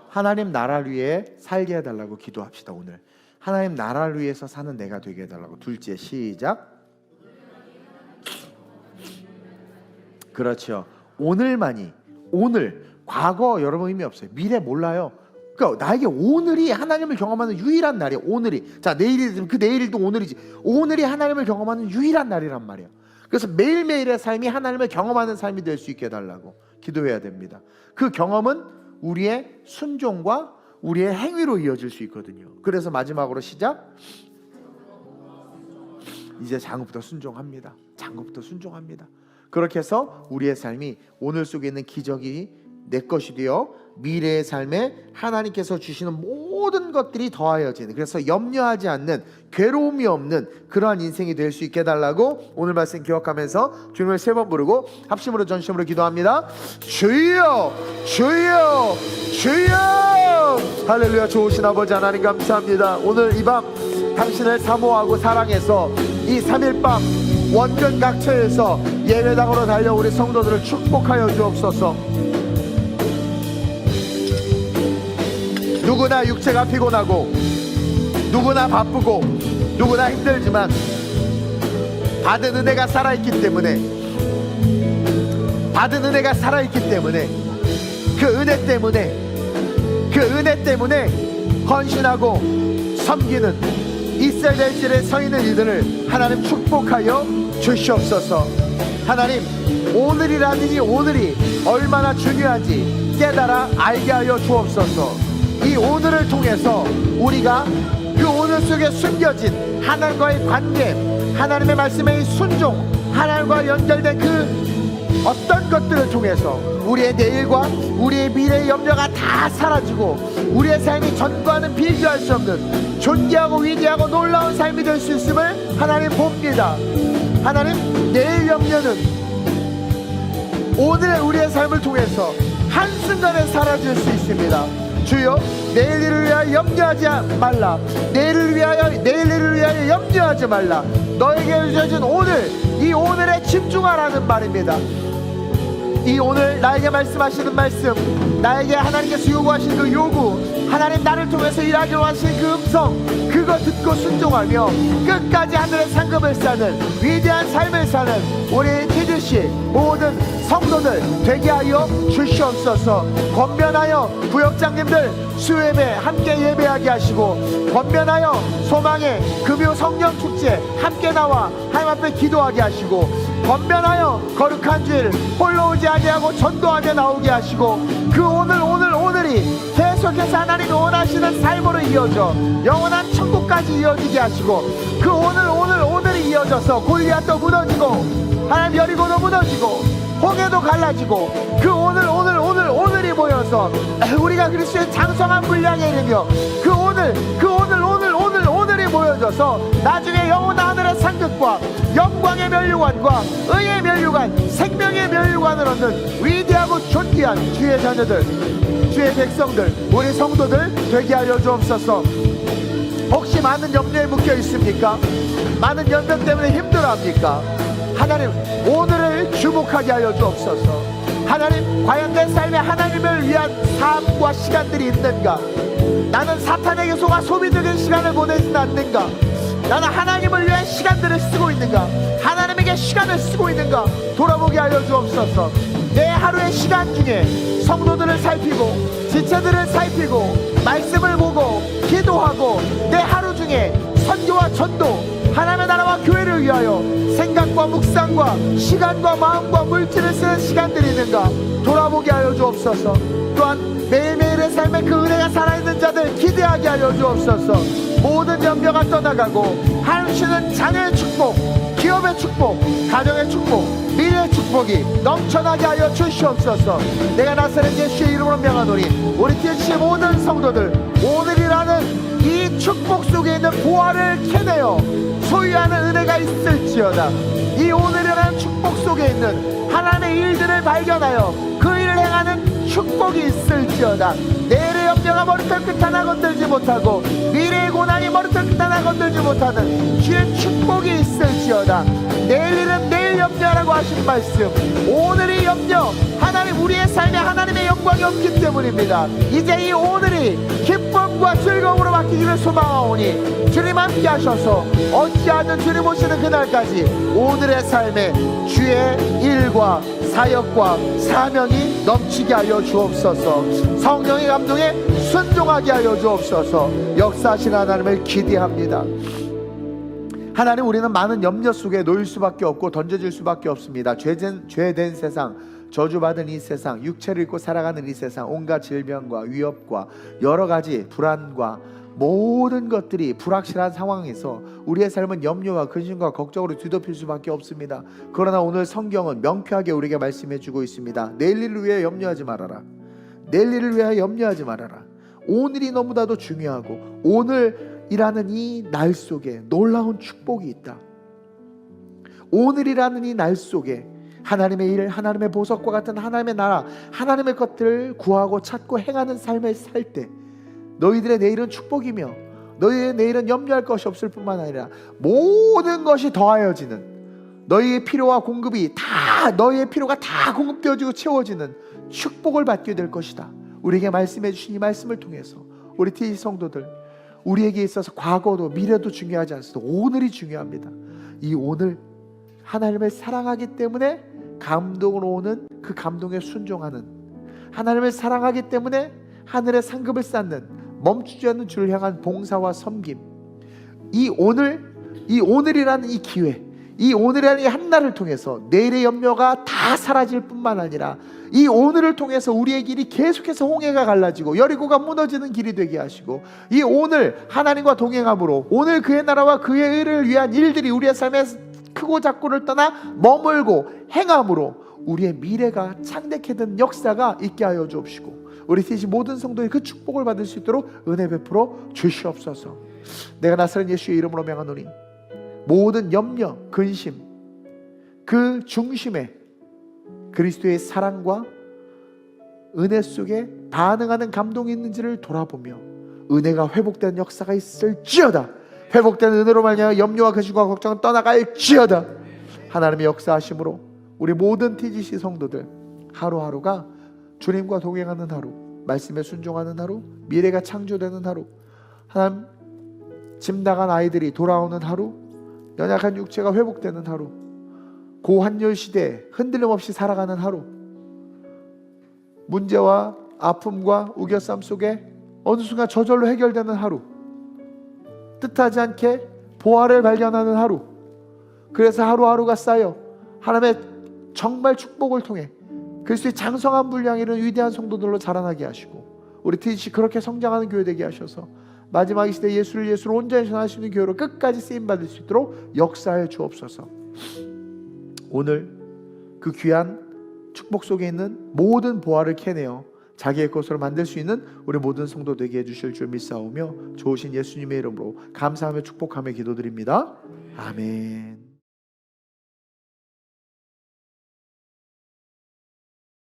하나님 나라를 위해 살게 해달라고 기도합시다. 오늘 하나님 나라를 위해서 사는 내가 되게 해달라고. 둘째, 시작. 그렇죠. 오늘만이, 오늘, 과거 여러분 의미 없어요. 미래 몰라요. 그러니까 나에게 오늘이 하나님을 경험하는 유일한 날이야. 오늘이. 자, 내일이 그 내일도 오늘이지. 오늘이 하나님을 경험하는 유일한 날이란 말이야. 그래서 매일매일의 삶이 하나님을 경험하는 삶이 될 수 있게 해달라고 기도해야 됩니다. 그 경험은 우리의 순종과 우리의 행위로 이어질 수 있거든요. 그래서 마지막으로 시작. 이제 장부터 순종합니다. 장부터 순종합니다. 그렇게 해서 우리의 삶이 오늘 속에 있는 기적이 내 것이 되어 미래의 삶에 하나님께서 주시는 모든 것들이 더하여지는, 그래서 염려하지 않는, 괴로움이 없는 그러한 인생이 될 수 있게 해달라고 오늘 말씀 기억하면서 주님을 3번 부르고 합심으로 전심으로 기도합니다. 주여 주여 주여. 할렐루야. 좋으신 아버지 하나님 감사합니다. 오늘 이 밤 당신을 사모하고 사랑해서 이 3일 밤 원근 각처에서 예배당으로 달려 우리 성도들을 축복하여 주옵소서. 누구나 육체가 피곤하고 누구나 바쁘고 누구나 힘들지만 받은 은혜가 살아있기 때문에, 받은 은혜가 살아있기 때문에 그 은혜 때문에 헌신하고 섬기는 있어야 될 길에 서 있는 이들을 하나님 축복하여 주시옵소서. 하나님, 오늘이라는 이 오늘이 얼마나 중요한지 깨달아 알게 하여 주옵소서. 이 오늘을 통해서 우리가 그 오늘 속에 숨겨진 하나님과의 관계, 하나님의 말씀의 순종, 하나님과 연결된 그 어떤 것들을 통해서 우리의 내일과 우리의 미래의 염려가 다 사라지고 우리의 삶이 전과는 비교할 수 없는 존귀하고 위대하고 놀라운 삶이 될 수 있음을 하나님 봅니다. 하나님, 내일 염려는 오늘의 우리의 삶을 통해서 한순간에 사라질 수 있습니다. 주여, 내일 일을 위하여 염려하지 말라. 내일 일을 위하여 염려하지 말라. 너에게 주어진 오늘, 이 오늘에 집중하라는 말입니다. 이 오늘 나에게 말씀하시는 말씀, 나에게 하나님께서 요구하신 그 요구, 하나님 나를 통해서 일하기로 하신 그 음성, 그거 듣고 순종하며 끝까지 하늘의 상급을 쌓는 위대한 삶을 사는 우리 TGC 모든 성도들 되게 하여 주시옵소서. 권면하여 구역장님들 수요예배 함께 예배하게 하시고, 권면하여 소망의 금요 성령 축제 함께 나와 하나님 앞에 기도하게 하시고, 권면하여 거룩한 주일 홀로 오지 아니하고 전도하며 나오게 하시고, 그 오늘이 계속해서 하나님이 원하시는 삶으로 이어져 영원한 천국까지 이어지게 하시고, 그 오늘이 이어져서 골리앗도 무너지고 하나님 여리고도 무너지고 홍해도 갈라지고, 그 오늘이 모여서 우리가 그리스도의 장성한 분량에 이르며 그 오늘이 모여져서 나중에 영원한 하늘의 상급과 영광의 면류관과 의의 면류관, 생명의 면류관을 얻는 위대하고 존귀한 주의 자녀들, 주의 백성들, 우리 성도들 되게 하여 주옵소서. 혹시 많은 염려에 묶여 있습니까? 많은 연병 때문에 힘들어합니까? 하나님, 오늘을 주목하게 하여 주옵소서. 하나님, 과연 내 삶에 하나님을 위한 삶과 시간들이 있는가? 나는 사탄에게 속아 소비적인 시간을 보내지는 않는가? 나는 하나님을 위한 시간들을 쓰고 있는가? 하나님에게 시간을 쓰고 있는가? 돌아보게 하여 주옵소서. 내 하루의 시간 중에 성도들을 살피고 지체들을 살피고 말씀을 보고 기도하고 내 하루 중에 선교와 전도, 하나님의 나라와 교회를 위하여 생각과 묵상과 시간과 마음과 물질을 쓰는 시간들이 있는가? 돌아보게 하여 주옵소서. 또한 매일매일의 삶에 그 은혜가 살아있는 자들 기대하게 하여 주옵소서. 모든 염려가 떠나가고 하나님은 자녀의 축복, 기업의 축복, 가정의 축복, 미래의 축복이 넘쳐나게 하여 주시옵소서. 내가 나사렛 예수의 이름으로 명하노니 우리 THC의 모든 성도들, 오늘이라는 이 축복 속에 있는 보화를 캐내어 소유하는 은혜가 있을지어다. 이 오늘이라는 축복 속에 있는 하나님의 일들을 발견하여 그 일을 행하는 축복이 있을지어다. 내일의 염려가 머리털 끝 하나 건들지 못하고 미래의 고난이 머리털 끝 하나 건들지 못하는 주의 축복이 있을지어다. 내일 일은 내일 염려하라고 하신 말씀, 오늘이 염려, 하나님 우리의 삶에 하나님의 영광이 없기 때문입니다. 이제 이 오늘이 기쁨과 즐거움으로 바뀌기를 소망하오니 주님 함께 하셔서 어찌하든 주님 오시는 그날까지 오늘의 삶에 주의 일과 사역과 사명이 넘치게 하여 주옵소서. 성령의 감동에 순종하게 하여 주옵소서. 역사하신 하나님을 기대합니다. 하나님, 우리는 많은 염려 속에 놓일 수밖에 없고 던져질 수밖에 없습니다. 죄된 세상, 저주받은 이 세상, 육체를 입고 살아가는 이 세상, 온갖 질병과 위협과 여러 가지 불안과 모든 것들이 불확실한 상황에서 우리의 삶은 염려와 근심과 걱정으로 뒤덮일 수밖에 없습니다. 그러나 오늘 성경은 명쾌하게 우리에게 말씀해주고 있습니다. 내일 일을 위해 염려하지 말아라. 내일 일을 위해 염려하지 말아라. 오늘이 너무나도 중요하고 오늘이라는 이 날 속에 놀라운 축복이 있다. 오늘이라는 이 날 속에 하나님의 일, 하나님의 보석과 같은 하나님의 나라, 하나님의 것들을 구하고 찾고 행하는 삶을 살 때 너희들의 내일은 축복이며 너희의 내일은 염려할 것이 없을 뿐만 아니라 모든 것이 더하여지는, 너희의 필요와 공급이 다, 너희의 필요가 다 공급되어지고 채워지는 축복을 받게 될 것이다. 우리에게 말씀해 주신 이 말씀을 통해서 우리 TC 성도들, 우리에게 있어서 과거도 미래도 중요하지 않습니다. 오늘이 중요합니다. 이 오늘 하나님을 사랑하기 때문에 감동으로 오는 그 감동에 순종하는, 하나님을 사랑하기 때문에 하늘의 상급을 쌓는, 멈추지 않는 주를 향한 봉사와 섬김, 이 오늘이라는 이 기회, 이 오늘이라는 이 한날을 통해서 내일의 염려가 다 사라질 뿐만 아니라 이 오늘을 통해서 우리의 길이 계속해서 홍해가 갈라지고 여리고가 무너지는 길이 되게 하시고, 이 오늘 하나님과 동행함으로 오늘 그의 나라와 그의 의를 위한 일들이 우리의 삶에 크고 작고를 떠나 머물고 행함으로 우리의 미래가 창대케 된 역사가 있게 하여 주옵시고, 우리 TC 모든 성도의 그 축복을 받을 수 있도록 은혜 베풀어 주시옵소서. 내가 나사렛 예수의 이름으로 명하노니 모든 염려, 근심 그 중심에 그리스도의 사랑과 은혜 속에 반응하는 감동이 있는지를 돌아보며 은혜가 회복되는 역사가 있을지어다. 회복된 은혜로 말미암아 염려와 근심과 걱정은 떠나갈지어다. 하나님의 역사하심으로 우리 모든 TGC 성도들 하루하루가 주님과 동행하는 하루, 말씀에 순종하는 하루, 미래가 창조되는 하루, 하나님 짐 나간 아이들이 돌아오는 하루, 연약한 육체가 회복되는 하루, 고환율 시대에 흔들림 없이 살아가는 하루, 문제와 아픔과 우겨쌈 속에 어느 순간 저절로 해결되는 하루, 뜻하지 않게 보화를 발견하는 하루, 그래서 하루하루가 쌓여 하나님의 정말 축복을 통해 그리스도의 장성한 분량 이런 위대한 성도들로 자라나게 하시고, 우리 TGC 그렇게 성장하는 교회 되게 하셔서 마지막 이 시대 예수를 온전히 전할 수 있는 교회로 끝까지 쓰임받을 수 있도록 역사해 주옵소서. 오늘 그 귀한 축복 속에 있는 모든 보화를 캐내어 자기의 것으로 만들 수 있는 우리 모든 성도 되게 해주실 줄 믿사오며 좋으신 예수님의 이름으로 감사하며 축복하며 기도드립니다. 아멘.